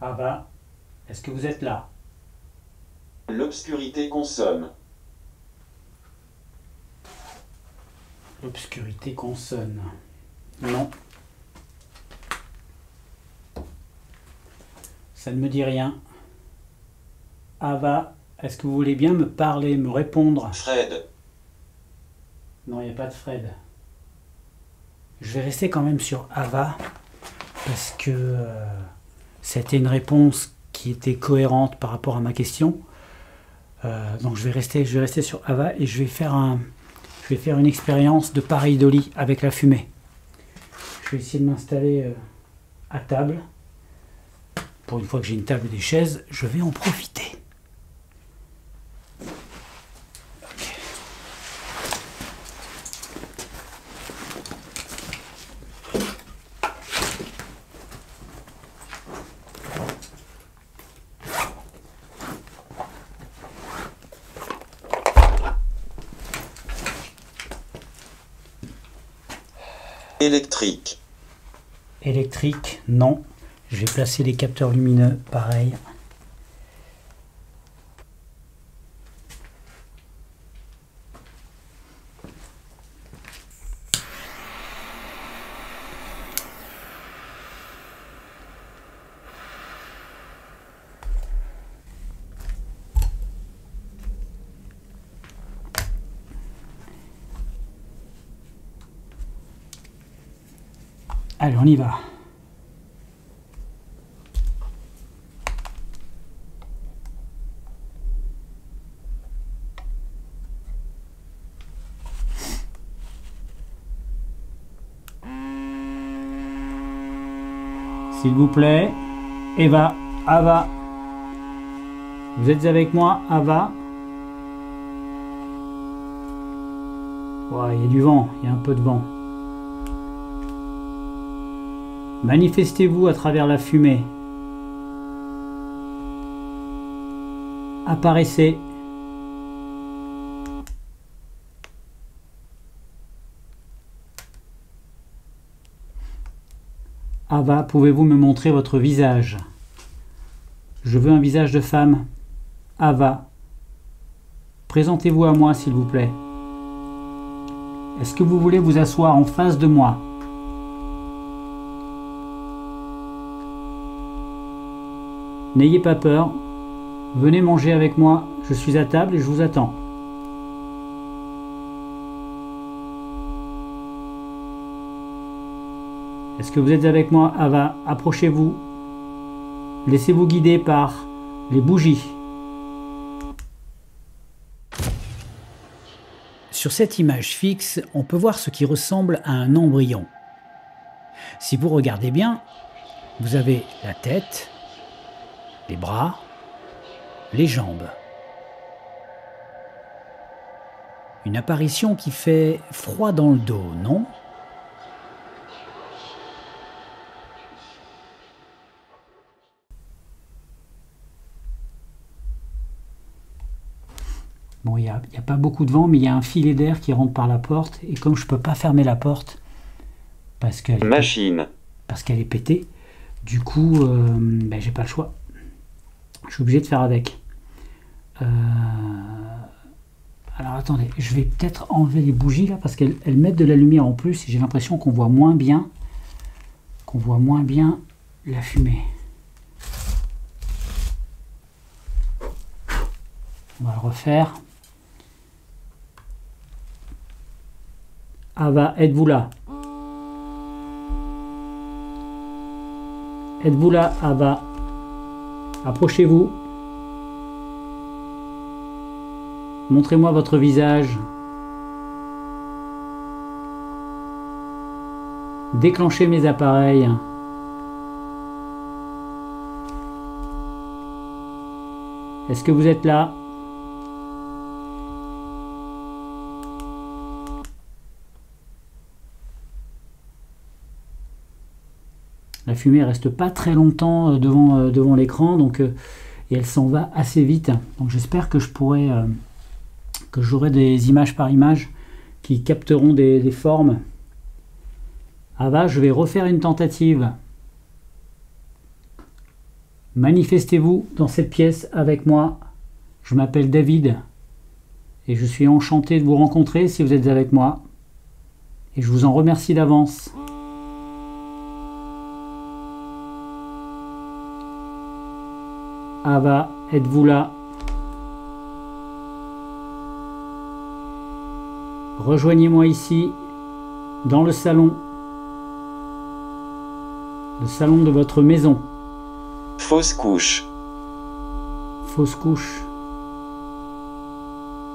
Ava, est-ce que vous êtes là? L'obscurité consomme. L'obscurité consonne. Non. Ça ne me dit rien. Ava, est-ce que vous voulez bien me parler, me répondre? Fred. Non, il n'y a pas de Fred. Je vais rester quand même sur Ava, parce que c'était une réponse qui était cohérente par rapport à ma question. Donc je vais rester sur Ava et je vais faire une expérience de pareidolie avec la fumée. Je vais essayer de m'installer à table. Pour une fois que j'ai une table et des chaises, je vais en profiter. Ok. Électrique. Électrique, non. Je vais placer les capteurs lumineux, pareil. Allez, on y va. S'il vous plaît, Eva, Ava. Vous êtes avec moi, Ava? Ouais, il y a du vent, il y a un peu de vent. Manifestez-vous à travers la fumée. Apparaissez. Ava, pouvez-vous me montrer votre visage? Je veux un visage de femme. Ava, présentez-vous à moi, s'il vous plaît. Est-ce que vous voulez vous asseoir en face de moi? N'ayez pas peur, venez manger avec moi, je suis à table et je vous attends. Est-ce que vous êtes avec moi, Ava? Approchez-vous. Laissez-vous guider par les bougies. Sur cette image fixe, on peut voir ce qui ressemble à un embryon. Si vous regardez bien, vous avez la tête, les bras, les jambes. Une apparition qui fait froid dans le dos, non ? Bon, il n'y a pas beaucoup de vent, mais il y a un filet d'air qui rentre par la porte. Et comme je ne peux pas fermer la porte, parce qu'elle est pétée, du coup, j'ai pas le choix. Je suis obligé de faire avec. Alors attendez, je vais peut-être enlever les bougies là, parce qu'elles mettent de la lumière en plus. Et j'ai l'impression qu'on voit moins bien la fumée. On va le refaire. Ava, êtes-vous là? Êtes-vous là, Ava? Approchez-vous. Montrez-moi votre visage. Déclenchez mes appareils. Est-ce que vous êtes là? La fumée reste pas très longtemps devant l'écran, donc et elle s'en va assez vite. Donc j'espère que j'aurai des images par image qui capteront des formes. Ava, je vais refaire une tentative. Manifestez-vous dans cette pièce avec moi. Je m'appelle David et je suis enchanté de vous rencontrer si vous êtes avec moi. Et je vous en remercie d'avance. Ava, êtes-vous là? Rejoignez-moi ici, dans le salon de votre maison. Fausse couche. Fausse couche.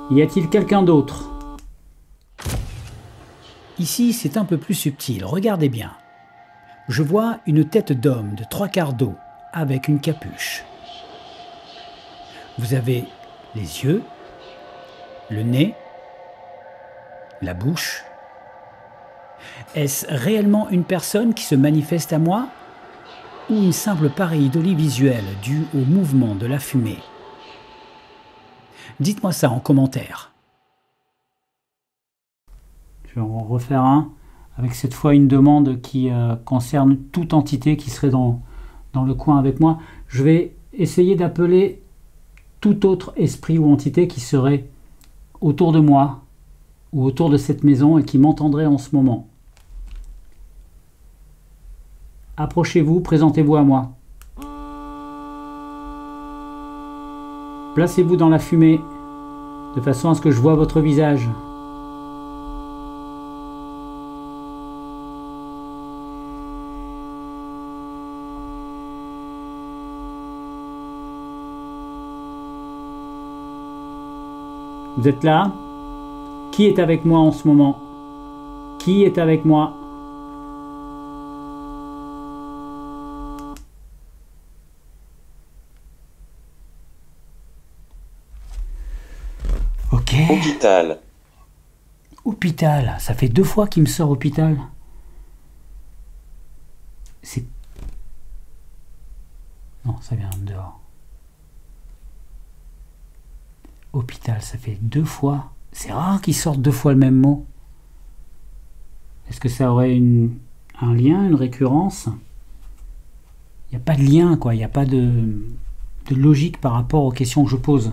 Y a-t-il quelqu'un d'autre? Ici, c'est un peu plus subtil, regardez bien. Je vois une tête d'homme de 3/4 d'eau, avec une capuche. Vous avez les yeux, le nez, la bouche. Est-ce réellement une personne qui se manifeste à moi ou une simple pareidolie visuelle due au mouvement de la fumée? Dites-moi ça en commentaire. Je vais en refaire un avec cette fois une demande qui concerne toute entité qui serait dans le coin avec moi. Je vais essayer d'appeler tout autre esprit ou entité qui serait autour de moi ou autour de cette maison et qui m'entendrait en ce moment. Approchez-vous, présentez-vous à moi. Placez-vous dans la fumée de façon à ce que je vois votre visage. Vous êtes là? Qui est avec moi en ce moment? Qui est avec moi? Ok. Hôpital. Hôpital. Ça fait 2 fois qu'il me sort hôpital. C'est... Non, ça vient de dehors. Hôpital, ça fait 2 fois. C'est rare qu'ils sortent 2 fois le même mot. Est-ce que ça aurait un lien, une récurrence? Il n'y a pas de lien, quoi. Il n'y a pas de logique par rapport aux questions que je pose.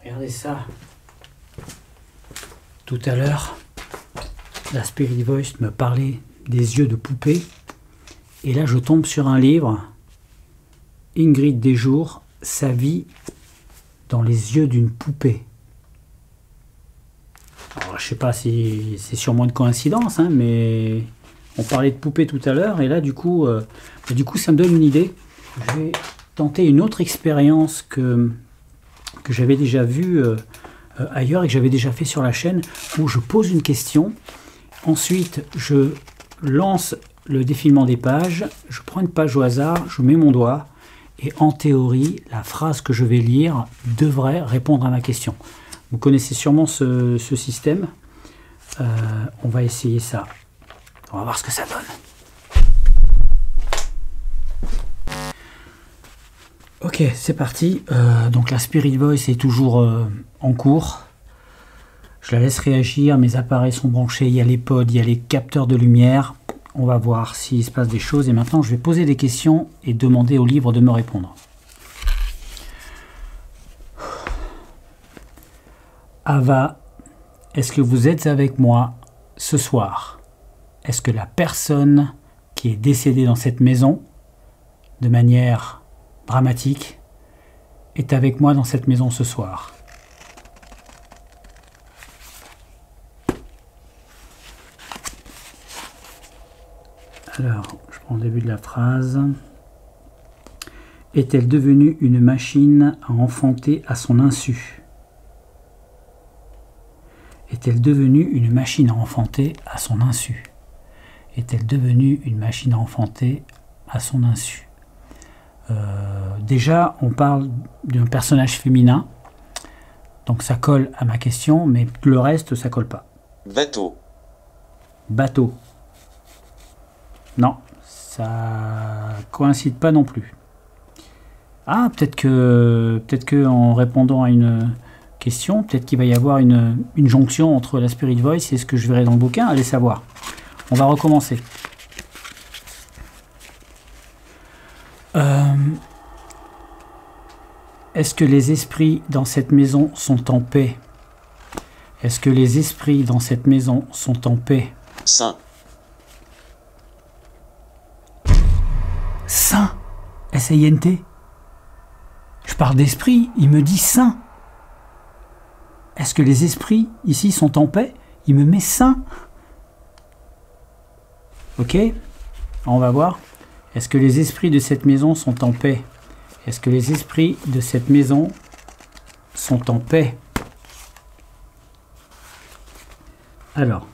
Regardez ça. Tout à l'heure, la Spirit Voice me parlait des yeux de poupée. Et là, je tombe sur un livre. Ingrid Desjours, sa vie dans les yeux d'une poupée. Alors je sais pas si c'est sûrement une coïncidence, hein, mais on parlait de poupée tout à l'heure, et là, du coup, ça me donne une idée. Je vais tenter une autre expérience que j'avais déjà vue ailleurs et que j'avais déjà fait sur la chaîne, où je pose une question, ensuite je lance le défilement des pages, je prends une page au hasard, je mets mon doigt, et en théorie, la phrase que je vais lire devrait répondre à ma question. Vous connaissez sûrement ce système. On va essayer ça. On va voir ce que ça donne. Ok, c'est parti. Donc la Spirit Voice est toujours en cours. Je la laisse réagir, mes appareils sont branchés, il y a les pods, il y a les capteurs de lumière. On va voir s'il se passe des choses. Et maintenant, je vais poser des questions et demander au livre de me répondre. Ava, est-ce que vous êtes avec moi ce soir? Est-ce que la personne qui est décédée dans cette maison, de manière dramatique, est avec moi dans cette maison ce soir? Alors, je prends le début de la phrase. Est-elle devenue une machine à enfanter à son insu? Est-elle devenue une machine à enfanter à son insu? Est-elle devenue une machine à enfanter à son insu? Déjà, on parle d'un personnage féminin, donc ça colle à ma question, mais le reste, ça colle pas. Bateau. Bateau. Non, ça coïncide pas non plus. Ah, peut-être que en répondant à une question, peut-être qu'il va y avoir une jonction entre la Spirit Voice et ce que je verrai dans le bouquin. Allez savoir. On va recommencer. Est-ce que les esprits dans cette maison sont en paix? Est-ce que les esprits dans cette maison sont en paix? Saint. Saint, S-A-I-N-T. Je parle d'esprit, il me dit saint. Est-ce que les esprits ici sont en paix? Il me met saint. Ok, on va voir. Est-ce que les esprits de cette maison sont en paix? Est-ce que les esprits de cette maison sont en paix? Alors,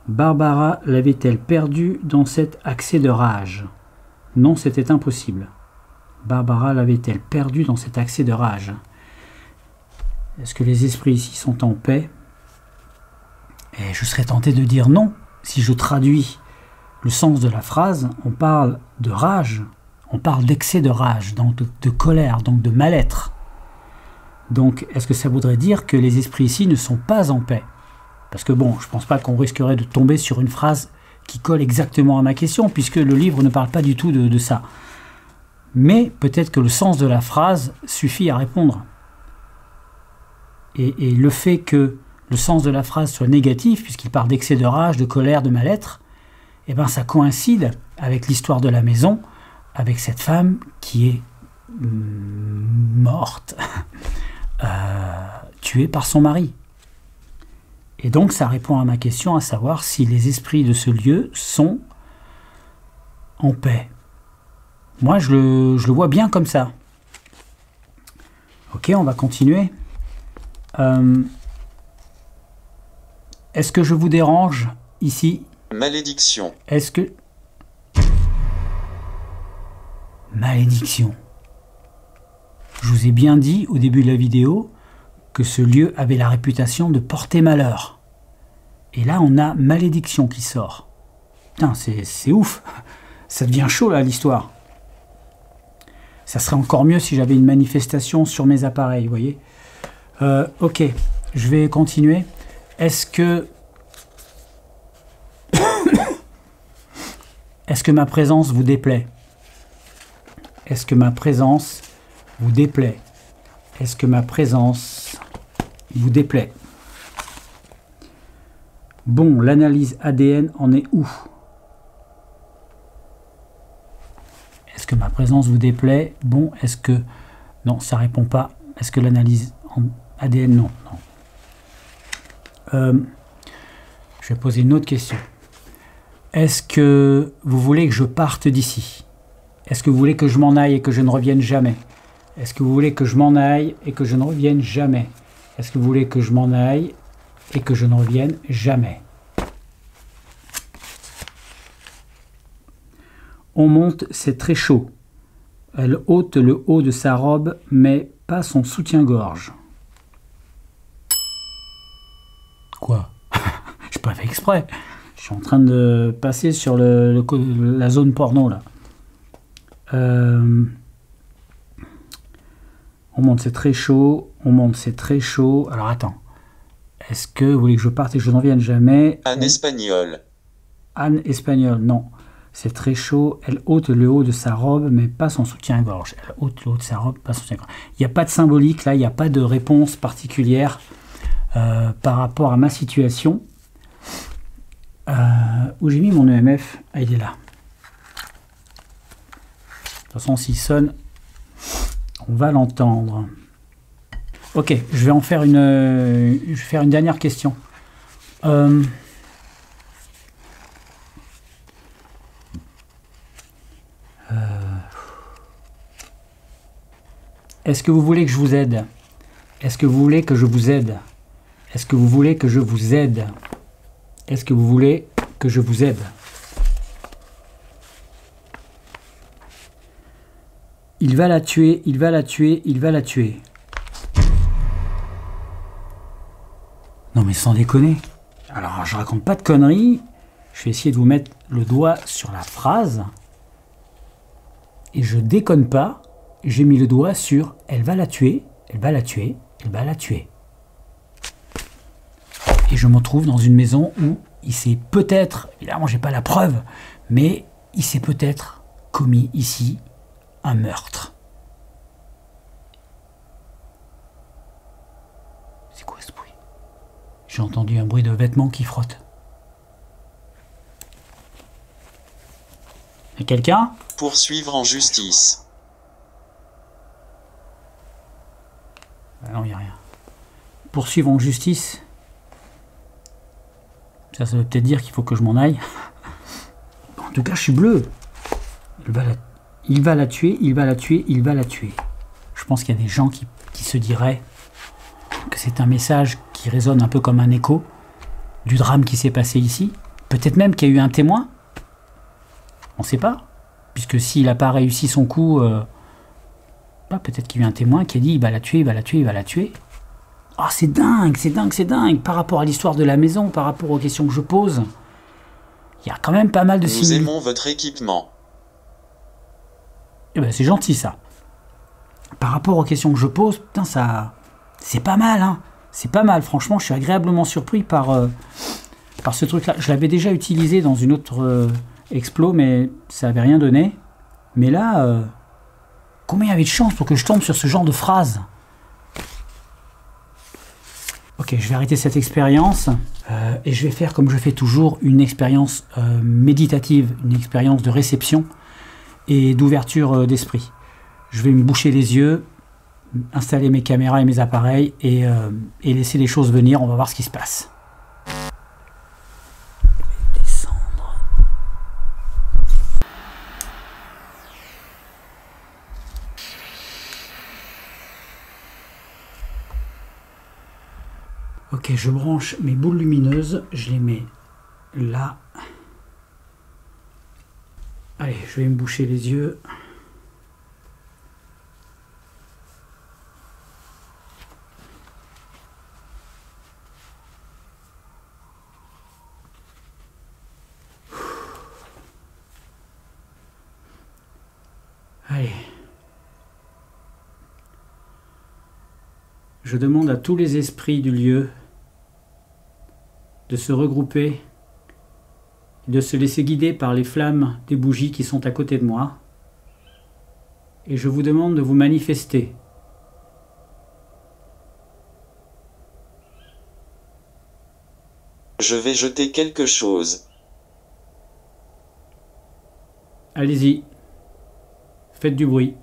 Barbara l'avait-elle perdu dans cet accès de rage? Non, c'était impossible. Barbara l'avait-elle perdu dans cet accès de rage? Est-ce que les esprits ici sont en paix? Et je serais tenté de dire non. Si je traduis le sens de la phrase, on parle de rage, on parle d'excès de rage, donc de colère, donc de mal-être. Donc, est-ce que ça voudrait dire que les esprits ici ne sont pas en paix? Parce que bon, je ne pense pas qu'on risquerait de tomber sur une phrase qui colle exactement à ma question, puisque le livre ne parle pas du tout de ça. Mais peut-être que le sens de la phrase suffit à répondre. Et le fait que le sens de la phrase soit négatif, puisqu'il parle d'excès de rage, de colère, de mal-être, eh ben ça coïncide avec l'histoire de la maison, avec cette femme qui est morte, tuée par son mari. Et donc ça répond à ma question, à savoir si les esprits de ce lieu sont en paix. Moi je le vois bien comme ça. Ok, on va continuer. Est-ce que je vous dérange ici? Malédiction. Est-ce que... Malédiction. Je vous ai bien dit au début de la vidéo que ce lieu avait la réputation de porter malheur. Et là, on a malédiction qui sort. Putain, c'est ouf. Ça devient chaud, là, l'histoire. Ça serait encore mieux si j'avais une manifestation sur mes appareils, vous voyez. Ok, je vais continuer. Est-ce que... Est-ce que ma présence vous déplaît? Est-ce que ma présence vous déplaît? Est-ce que ma présence vous déplaît? Bon, l'analyse ADN en est où? Est-ce que ma présence vous déplaît? Bon, est-ce que... Non, ça répond pas. Est-ce que l'analyse en ADN? Non, non. Je vais poser une autre question. Est-ce que vous voulez que je parte d'ici? Est-ce que vous voulez que je m'en aille et que je ne revienne jamais? Est-ce que vous voulez que je m'en aille et que je ne revienne jamais? Est-ce que vous voulez que je m'en aille et que je ne revienne jamais? On monte, c'est très chaud. Elle ôte le haut de sa robe, mais pas son soutien-gorge. Quoi? Je n'ai pas fait exprès. Je suis en train de passer sur la zone porno, là. On monte, c'est très chaud. On monte, c'est très chaud. Alors, attends. Est-ce que vous voulez que je parte et que je n'en vienne jamais? Anne espagnole. Anne espagnole, non. C'est très chaud. Elle ôte le haut de sa robe, mais pas son soutien-gorge. Elle ôte le haut de sa robe, pas son soutien-gorge. Il n'y a pas de symbolique, là. Il n'y a pas de réponse particulière par rapport à ma situation. Où j'ai mis mon EMF? Ah, il est là. De toute façon, s'il sonne, on va l'entendre. Ok, je vais en faire une dernière question. Est-ce que vous voulez que je vous aide? Est-ce que vous voulez que je vous aide? Est-ce que vous voulez que je vous aide? Est-ce que vous voulez que je vous aide? Il va la tuer, il va la tuer, il va la tuer. Non mais sans déconner. Alors je raconte pas de conneries. Je vais essayer de vous mettre le doigt sur la phrase. Et je déconne pas. J'ai mis le doigt sur « elle va la tuer, elle va la tuer, elle va la tuer ». Et je me trouve dans une maison où il s'est peut-être, évidemment j'ai pas la preuve, mais il s'est peut-être commis ici un meurtre. C'est quoi ce bruit? J'ai entendu un bruit de vêtements qui frottent. Y a quelqu'un? Poursuivre en justice. Non, il n'y a rien. Poursuivre en justice. Ça veut peut-être dire qu'il faut que je m'en aille. En tout cas, je suis bleu. Il va la tuer, il va la tuer, il va la tuer. Je pense qu'il y a des gens qui se diraient que c'est un message qui résonne un peu comme un écho du drame qui s'est passé ici. Peut-être même qu'il y a eu un témoin. On ne sait pas. Puisque s'il n'a pas réussi son coup... peut-être qu'il y a eu un témoin qui a dit il va la tuer, il va la tuer, il va la tuer. Oh, c'est dingue, c'est dingue, c'est dingue. Par rapport à l'histoire de la maison, par rapport aux questions que je pose, il y a quand même pas mal de Nous aimons votre équipement. Eh ben, c'est gentil ça. Par rapport aux questions que je pose, putain, ça, c'est pas mal, hein. C'est pas mal, franchement, je suis agréablement surpris par ce truc-là. Je l'avais déjà utilisé dans une autre explo, mais ça n'avait rien donné. Mais là... combien il y avait de chance pour que je tombe sur ce genre de phrase? Ok, je vais arrêter cette expérience et je vais faire comme je fais toujours, une expérience méditative, une expérience de réception et d'ouverture d'esprit. Je vais me boucher les yeux, installer mes caméras et mes appareils et laisser les choses venir, on va voir ce qui se passe. Ok, je branche mes boules lumineuses, je les mets là. Allez, je vais me boucher les yeux. Allez. Je demande à tous les esprits du lieu de se regrouper, de se laisser guider par les flammes des bougies qui sont à côté de moi. Et je vous demande de vous manifester. Je vais jeter quelque chose. Allez-y. Faites du bruit.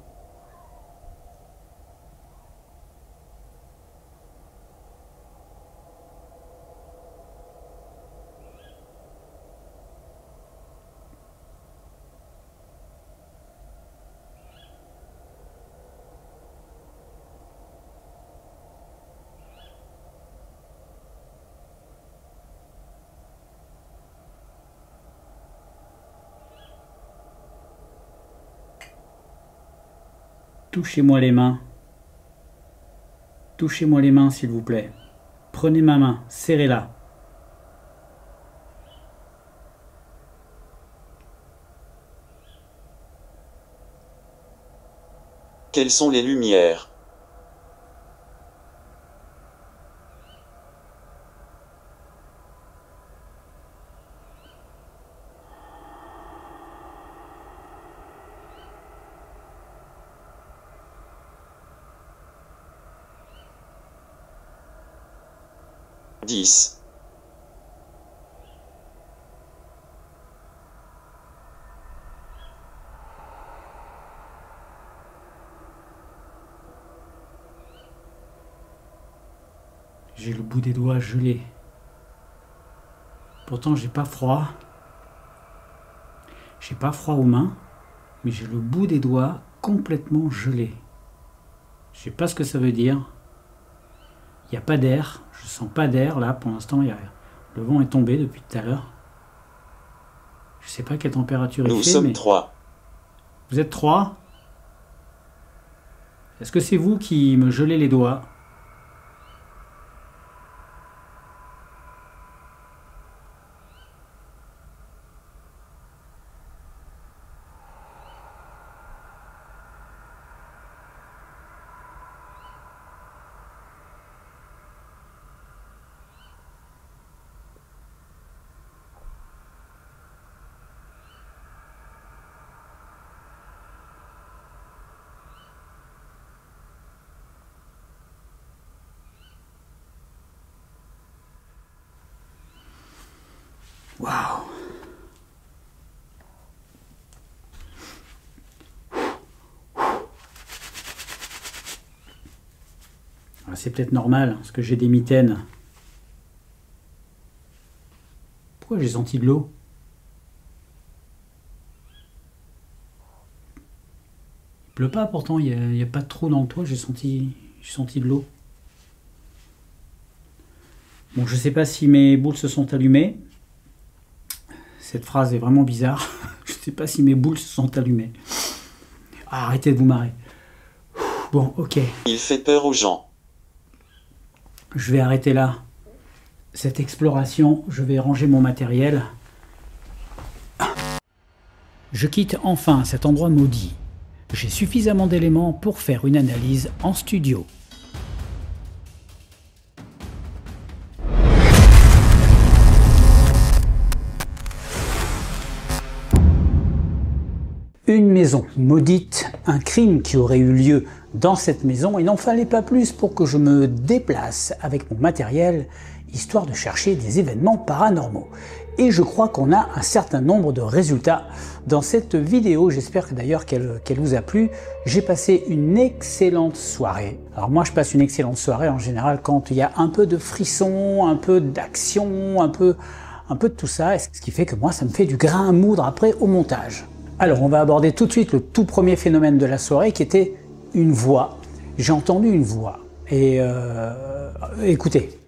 Touchez-moi les mains. Touchez-moi les mains, s'il vous plaît. Prenez ma main, serrez-la. Quelles sont les lumières? J'ai le bout des doigts gelé. Pourtant, j'ai pas froid. J'ai pas froid aux mains, mais j'ai le bout des doigts complètement gelé. Je sais pas ce que ça veut dire. Il n'y a pas d'air. Je sens pas d'air là pour l'instant. Le vent est tombé depuis tout à l'heure. Je sais pas quelle température il fait. Nous sommes 3. Vous êtes 3? Est-ce que c'est vous qui me gelez les doigts? Waouh! C'est peut-être normal, parce que j'ai des mitaines. Pourquoi j'ai senti de l'eau? Il pleut pas pourtant, il n'y a pas de trou dans le toit, j'ai senti de l'eau. Bon, je sais pas si mes boules se sont allumées. Cette phrase est vraiment bizarre. Je sais pas si mes boules se sont allumées. Ah, arrêtez de vous marrer. Bon, ok. Il fait peur aux gens. Je vais arrêter là cette exploration. Je vais ranger mon matériel. Je quitte enfin cet endroit maudit. J'ai suffisamment d'éléments pour faire une analyse en studio. Une maison maudite, un crime qui aurait eu lieu dans cette maison. Il n'en fallait pas plus pour que je me déplace avec mon matériel, histoire de chercher des événements paranormaux. Et je crois qu'on a un certain nombre de résultats dans cette vidéo. J'espère d'ailleurs qu'elle vous a plu. J'ai passé une excellente soirée. Alors moi je passe une excellente soirée en général quand il y a un peu de frisson, un peu d'action, un peu de tout ça. Ce qui fait que moi ça me fait du grain à moudre après au montage. Alors, on va aborder tout de suite le tout premier phénomène de la soirée qui était une voix. J'ai entendu une voix. Et écoutez.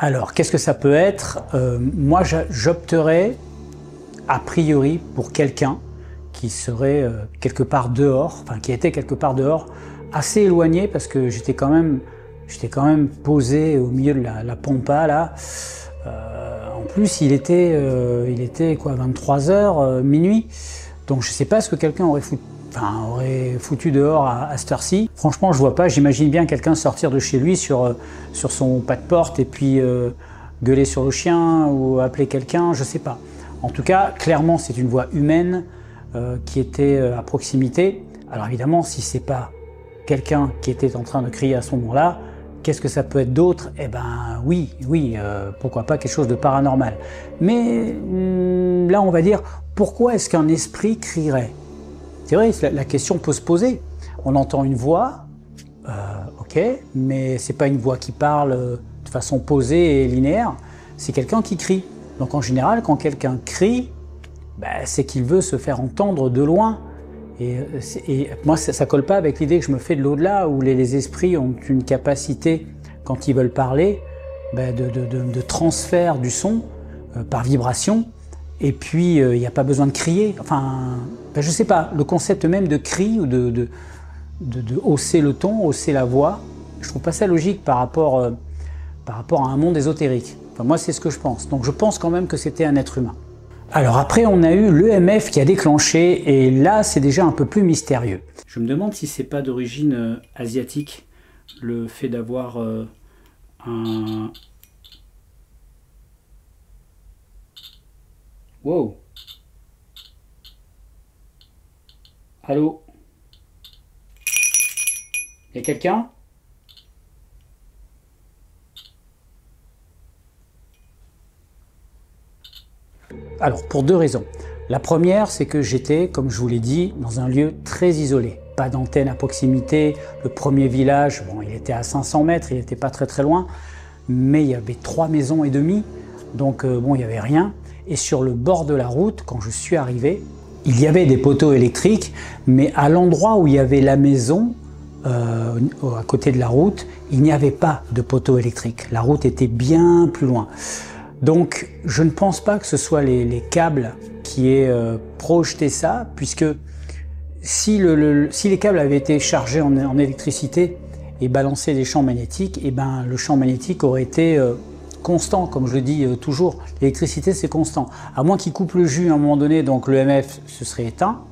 Alors, qu'est-ce que ça peut être? Moi, j'opterais, a priori, pour quelqu'un qui serait quelque part dehors, enfin qui était quelque part dehors, assez éloigné, parce que j'étais quand même posé au milieu de la pampa, là. En plus, il était quoi, 23h, minuit. Donc, je ne sais pas ce que quelqu'un aurait foutu dehors à cette heure-ci. Franchement, je vois pas. J'imagine bien quelqu'un sortir de chez lui sur son pas de porte et puis gueuler sur le chien ou appeler quelqu'un, je sais pas. En tout cas, clairement, c'est une voix humaine qui était à proximité. Alors évidemment, si c'est pas quelqu'un qui était en train de crier à ce moment-là, qu'est-ce que ça peut être d'autre? Eh ben oui, pourquoi pas quelque chose de paranormal. Mais là, on va dire, pourquoi est-ce qu'un esprit crierait? C'est vrai, la question peut se poser. On entend une voix, ok, mais c'est pas une voix qui parle de façon posée et linéaire, c'est quelqu'un qui crie. Donc en général, quand quelqu'un crie, c'est qu'il veut se faire entendre de loin. Et moi, ça colle pas avec l'idée que je me fais de l'au-delà, où les esprits ont une capacité, quand ils veulent parler, de transfert du son par vibration. Et puis, il n'y a pas besoin de crier. Enfin, je sais pas, le concept même de cri ou de hausser le ton, hausser la voix, je trouve pas ça logique par rapport à un monde ésotérique. Enfin, moi, c'est ce que je pense. Donc, je pense quand même que c'était un être humain. Alors après, on a eu l'EMF qui a déclenché, et là, c'est déjà un peu plus mystérieux. Je me demande si c'est pas d'origine asiatique, le fait d'avoir un... Wow! Allô? Y a quelqu'un? Alors, pour deux raisons. La première, c'est que j'étais, comme je vous l'ai dit, dans un lieu très isolé. Pas d'antenne à proximité. Le premier village, bon, il était à 500 mètres, il n'était pas très très loin, mais il y avait 3 maisons et demie, donc bon, il n'y avait rien. Et sur le bord de la route, quand je suis arrivé, il y avait des poteaux électriques, mais à l'endroit où il y avait la maison, à côté de la route, il n'y avait pas de poteaux électriques. La route était bien plus loin. Donc, je ne pense pas que ce soit les câbles qui aient projeté ça, puisque si les câbles avaient été chargés en électricité et balancé des champs magnétiques, et ben, le champ magnétique aurait été constant, comme je le dis toujours. L'électricité, c'est constant. À moins qu'ils coupent le jus à un moment donné, donc l'EMF se serait éteint,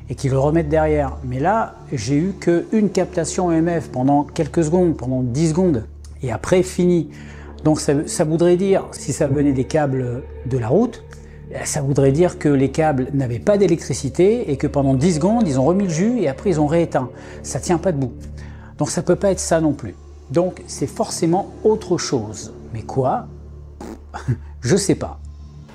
et qu'ils le remettent derrière. Mais là, j'ai eu qu'une captation EMF pendant quelques secondes, pendant 10 secondes, et après, fini. Donc ça voudrait dire, si ça venait des câbles de la route, ça voudrait dire que les câbles n'avaient pas d'électricité et que pendant 10 secondes, ils ont remis le jus et après ils ont rééteint. Ça tient pas debout. Donc ça peut pas être ça non plus. Donc c'est forcément autre chose. Mais quoi? Je sais pas.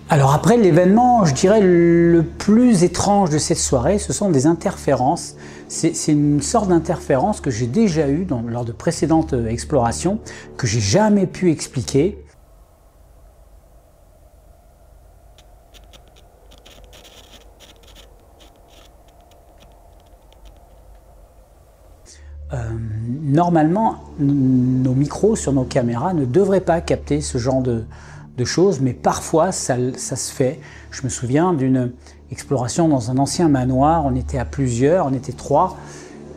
Alors après l'événement, je dirais le plus étrange de cette soirée, ce sont des interférences. C'est une sorte d'interférence que j'ai déjà eue lors de précédentes explorations, que j'ai jamais pu expliquer. Normalement, nos micros sur nos caméras ne devraient pas capter ce genre de choses, mais parfois ça se fait. Je me souviens d'une exploration dans un ancien manoir, on était à plusieurs, on était 3,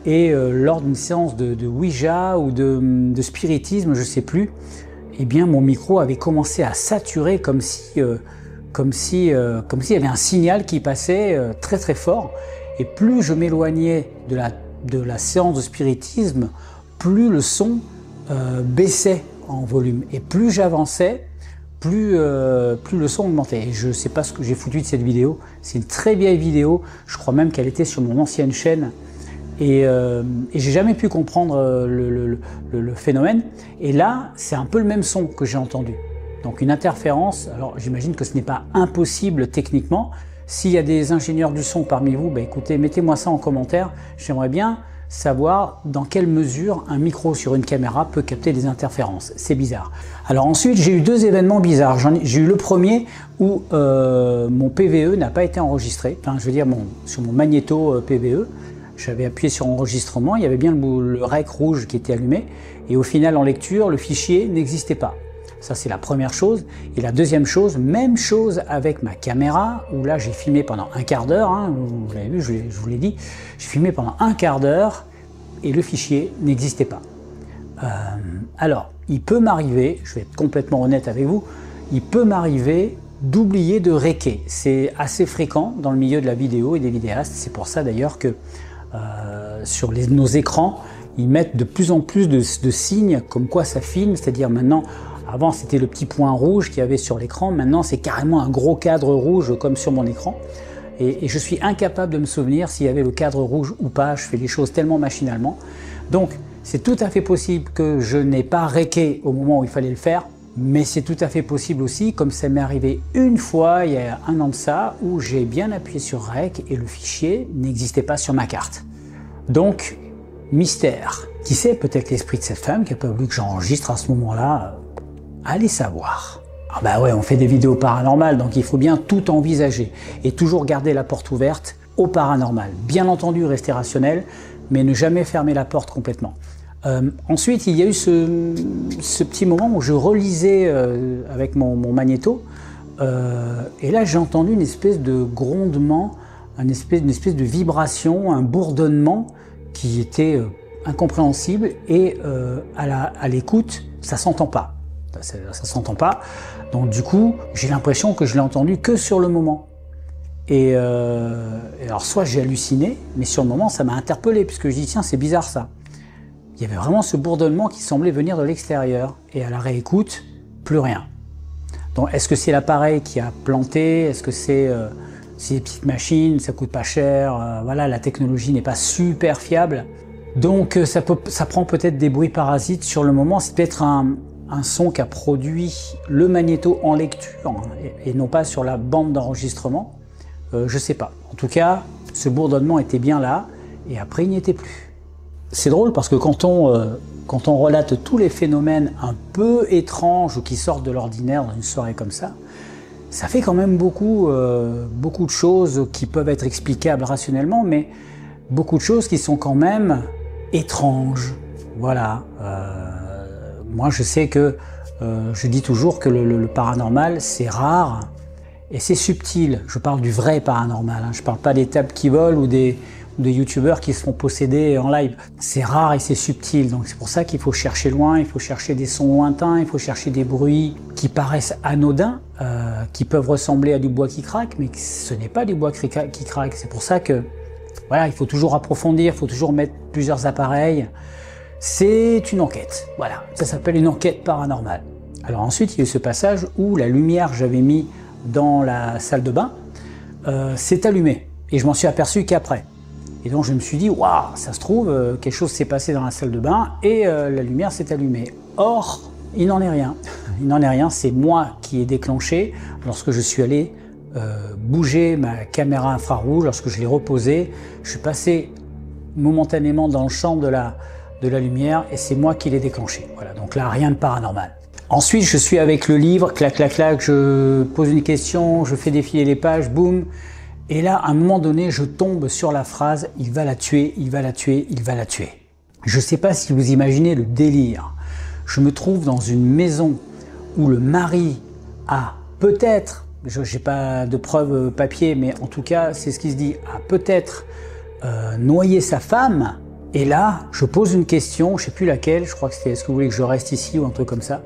et lors d'une séance de Ouija ou de spiritisme, je ne sais plus, eh bien mon micro avait commencé à saturer comme s'il y avait un signal qui passait très très fort, et plus je m'éloignais de la séance de spiritisme, plus le son baissait en volume, et plus j'avançais, plus le son augmentait. Et je ne sais pas ce que j'ai foutu de cette vidéo. C'est une très vieille vidéo. Je crois même qu'elle était sur mon ancienne chaîne. Et j'ai jamais pu comprendre le phénomène. Et là, c'est un peu le même son que j'ai entendu. Donc une interférence. Alors j'imagine que ce n'est pas impossible techniquement. S'il y a des ingénieurs du son parmi vous, écoutez, mettez-moi ça en commentaire. J'aimerais bien savoir dans quelle mesure un micro sur une caméra peut capter des interférences. C'est bizarre. Alors ensuite, j'ai eu 2 événements bizarres. J'ai eu le premier où mon PVE n'a pas été enregistré. Enfin, je veux dire, sur mon magnéto PVE, j'avais appuyé sur enregistrement, il y avait bien le rec rouge qui était allumé, et au final, en lecture, le fichier n'existait pas. Ça, c'est la première chose. Et la deuxième chose, même chose avec ma caméra, où là, j'ai filmé pendant un quart d'heure, hein, vous l'avez vu, je vous l'ai dit, j'ai filmé pendant un quart d'heure, et le fichier n'existait pas. Alors, il peut m'arriver, je vais être complètement honnête avec vous, il peut m'arriver d'oublier de réquer. C'est assez fréquent dans le milieu de la vidéo et des vidéastes. C'est pour ça d'ailleurs que sur nos écrans, ils mettent de plus en plus de signes comme quoi ça filme, c'est-à-dire maintenant, avant c'était le petit point rouge qu'il y avait sur l'écran, maintenant c'est carrément un gros cadre rouge comme sur mon écran. Et je suis incapable de me souvenir s'il y avait le cadre rouge ou pas, je fais les choses tellement machinalement. Donc c'est tout à fait possible que je n'ai pas réqué au moment où il fallait le faire, mais c'est tout à fait possible aussi, comme ça m'est arrivé une fois il y a 1 an de ça, où j'ai bien appuyé sur REC et le fichier n'existait pas sur ma carte. Donc, mystère. Qui sait, peut-être l'esprit de cette femme qui n'a pas voulu que j'enregistre à ce moment-là, allez savoir. Ah bah ouais, on fait des vidéos paranormales, donc il faut bien tout envisager et toujours garder la porte ouverte au paranormal. Bien entendu, rester rationnel, mais ne jamais fermer la porte complètement. Ensuite, il y a eu ce petit moment où je relisais avec mon magnéto, et là j'ai entendu une espèce de grondement, une espèce de vibration, un bourdonnement qui était incompréhensible, et à l'écoute, ça s'entend pas. Ça s'entend pas. Donc du coup, j'ai l'impression que je l'ai entendu que sur le moment. Et alors soit j'ai halluciné, mais sur le moment ça m'a interpellé, puisque je dis tiens, c'est bizarre ça. Il y avait vraiment ce bourdonnement qui semblait venir de l'extérieur, et à la réécoute, plus rien. Donc est-ce que c'est l'appareil qui a planté? Est-ce que c'est des petites machines, ça coûte pas cher, voilà, la technologie n'est pas super fiable. Donc ça prend peut-être des bruits parasites sur le moment, c'est peut-être un son qu'a produit le magnéto en lecture, et non pas sur la bande d'enregistrement. Je sais pas. En tout cas, ce bourdonnement était bien là, et après il n'y était plus. C'est drôle parce que quand on relate tous les phénomènes un peu étranges ou qui sortent de l'ordinaire dans une soirée comme ça fait quand même beaucoup de choses qui peuvent être explicables rationnellement, mais beaucoup de choses qui sont quand même étranges. Voilà. Moi, je sais que je dis toujours que le paranormal, c'est rare et c'est subtil. Je parle du vrai paranormal, hein. Je ne parle pas des tables qui volent ou des youtubeurs qui se font posséder en live. C'est rare et c'est subtil, donc c'est pour ça qu'il faut chercher loin, il faut chercher des sons lointains, il faut chercher des bruits qui paraissent anodins, qui peuvent ressembler à du bois qui craque, mais ce n'est pas du bois qui craque. C'est pour ça que voilà, il faut toujours approfondir, il faut toujours mettre plusieurs appareils. C'est une enquête, voilà, ça s'appelle une enquête paranormale. Alors ensuite, il y a eu ce passage où la lumière que j'avais mis dans la salle de bain s'est allumée, et je m'en suis aperçu qu'après. Et donc je me suis dit, waouh, ça se trouve, quelque chose s'est passé dans la salle de bain et la lumière s'est allumée. Or, il n'en est rien. Il n'en est rien, c'est moi qui ai déclenché lorsque je suis allé bouger ma caméra infrarouge, lorsque je l'ai reposée. Je suis passé momentanément dans le champ de la lumière et c'est moi qui l'ai déclenché. Voilà, donc là, rien de paranormal. Ensuite, je suis avec le livre, clac, clac, clac, je pose une question, je fais défiler les pages, boum. Et là, à un moment donné, je tombe sur la phrase « Il va la tuer, il va la tuer, il va la tuer ». Je ne sais pas si vous imaginez le délire. Je me trouve dans une maison où le mari a peut-être, je n'ai pas de preuves papier, mais en tout cas, c'est ce qui se dit, a peut-être noyé sa femme. Et là, je pose une question, je ne sais plus laquelle, je crois que c'était « Est-ce que vous voulez que je reste ici ?» ou un truc comme ça.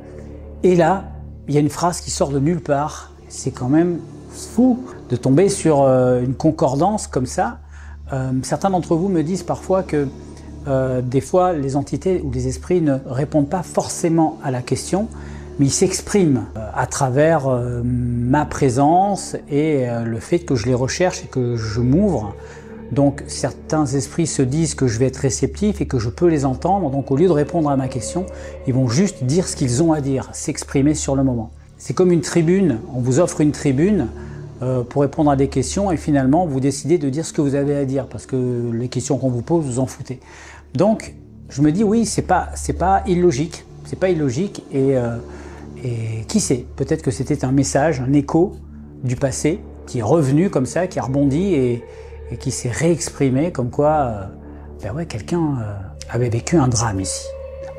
Et là, il y a une phrase qui sort de nulle part. C'est quand même fou de tomber sur une concordance comme ça. Certains d'entre vous me disent parfois que des fois les entités ou les esprits ne répondent pas forcément à la question, mais ils s'expriment à travers ma présence et le fait que je les recherche et que je m'ouvre. Donc certains esprits se disent que je vais être réceptif et que je peux les entendre, donc au lieu de répondre à ma question, ils vont juste dire ce qu'ils ont à dire, s'exprimer sur le moment. C'est comme une tribune, on vous offre une tribune pour répondre à des questions et finalement vous décidez de dire ce que vous avez à dire parce que les questions qu'on vous pose, vous en foutez. Donc je me dis oui, c'est pas illogique, et qui sait, peut-être que c'était un message, un écho du passé qui est revenu comme ça, qui a rebondi et qui s'est réexprimé comme quoi ben ouais, quelqu'un avait vécu un drame ici.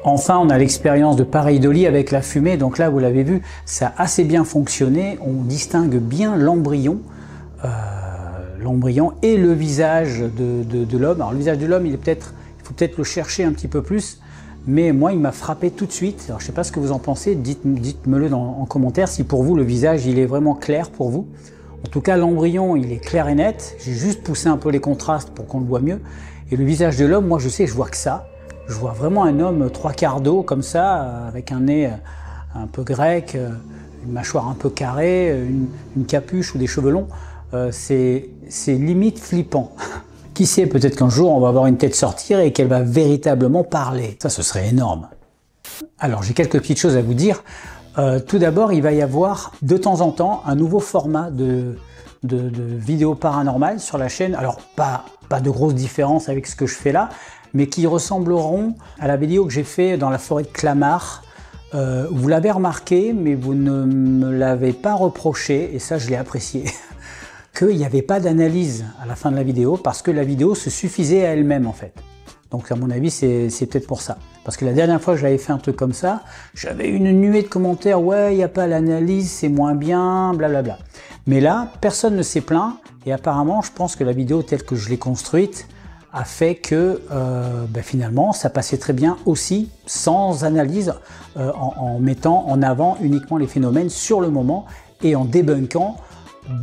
Enfin, on a l'expérience de pareidolie avec la fumée, donc là, vous l'avez vu, ça a assez bien fonctionné, on distingue bien l'embryon et le visage de l'homme. Alors le visage de l'homme, il faut peut-être le chercher un petit peu plus, mais moi, il m'a frappé tout de suite. Alors je ne sais pas ce que vous en pensez, dites-me-le en commentaire, si pour vous, le visage, il est vraiment clair pour vous. En tout cas, l'embryon, il est clair et net, j'ai juste poussé un peu les contrastes pour qu'on le voit mieux, et le visage de l'homme, moi, je sais, je vois que ça. Je vois vraiment un homme 3/4 d'eau comme ça, avec un nez un peu grec, une mâchoire un peu carrée, une capuche ou des cheveux longs. C'est limite flippant. Qui sait, peut-être qu'un jour on va avoir une tête sortir et qu'elle va véritablement parler. Ça, ce serait énorme. Alors, j'ai quelques petites choses à vous dire. Tout d'abord, il va y avoir de temps en temps un nouveau format de vidéos paranormales sur la chaîne. Alors, pas de grosse différence avec ce que je fais là, mais qui ressembleront à la vidéo que j'ai fait dans la forêt de Clamart, Vous l'avez remarqué, mais vous ne me l'avez pas reproché, et ça je l'ai apprécié, qu'il n'y avait pas d'analyse à la fin de la vidéo, parce que la vidéo se suffisait à elle-même en fait. Donc à mon avis, c'est peut-être pour ça. Parce que la dernière fois que j'avais fait un truc comme ça, j'avais une nuée de commentaires, ouais, il n'y a pas l'analyse, c'est moins bien, blablabla. Mais là, personne ne s'est plaint, et apparemment, je pense que la vidéo telle que je l'ai construite a fait que finalement, ça passait très bien aussi, sans analyse, en mettant en avant uniquement les phénomènes sur le moment, et en débunkant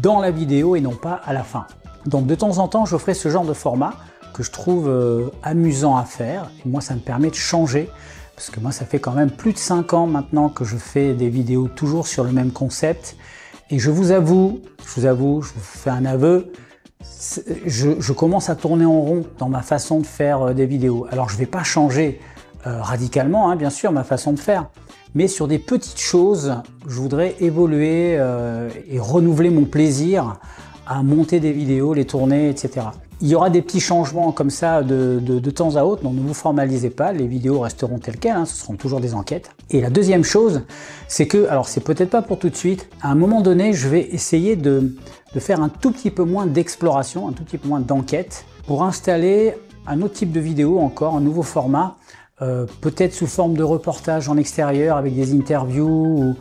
dans la vidéo et non pas à la fin. Donc de temps en temps, je ferai ce genre de format, que je trouve amusant à faire, et moi ça me permet de changer, parce que moi ça fait quand même plus de 5 ans maintenant que je fais des vidéos toujours sur le même concept, et je vous avoue, je vous fais un aveu, je commence à tourner en rond dans ma façon de faire des vidéos. Alors je vais pas changer radicalement, hein, bien sûr, ma façon de faire, mais sur des petites choses, je voudrais évoluer et renouveler mon plaisir à monter des vidéos, les tourner, etc. Il y aura des petits changements comme ça de temps à autre, donc ne vous formalisez pas, les vidéos resteront telles quelles, hein, ce seront toujours des enquêtes. Et la deuxième chose, c'est que, alors c'est peut-être pas pour tout de suite, à un moment donné, je vais essayer de faire un tout petit peu moins d'exploration, un tout petit peu moins d'enquête, pour installer un autre type de vidéo encore, un nouveau format, peut-être sous forme de reportage en extérieur avec des interviews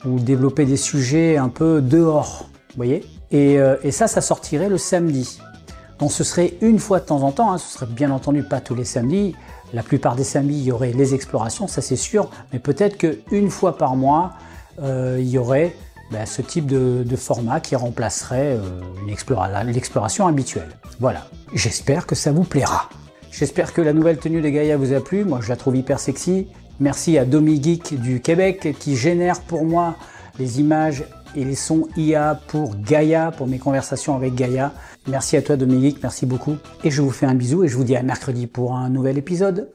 ou développer des sujets un peu dehors, vous voyez. Et ça sortirait le samedi. Donc ce serait une fois de temps en temps, hein, ce serait bien entendu pas tous les samedis. La plupart des samedis, il y aurait les explorations, ça c'est sûr, mais peut-être qu'une fois par mois, il y aurait ce type de format qui remplacerait l'exploration habituelle. Voilà, j'espère que ça vous plaira. J'espère que la nouvelle tenue de Gaïa vous a plu, moi je la trouve hyper sexy. Merci à DomiGeek du Québec qui génère pour moi les images et les sons IA pour Gaïa, pour mes conversations avec Gaïa. Merci à toi DomiGeek, merci beaucoup. Et je vous fais un bisou et je vous dis à mercredi pour un nouvel épisode.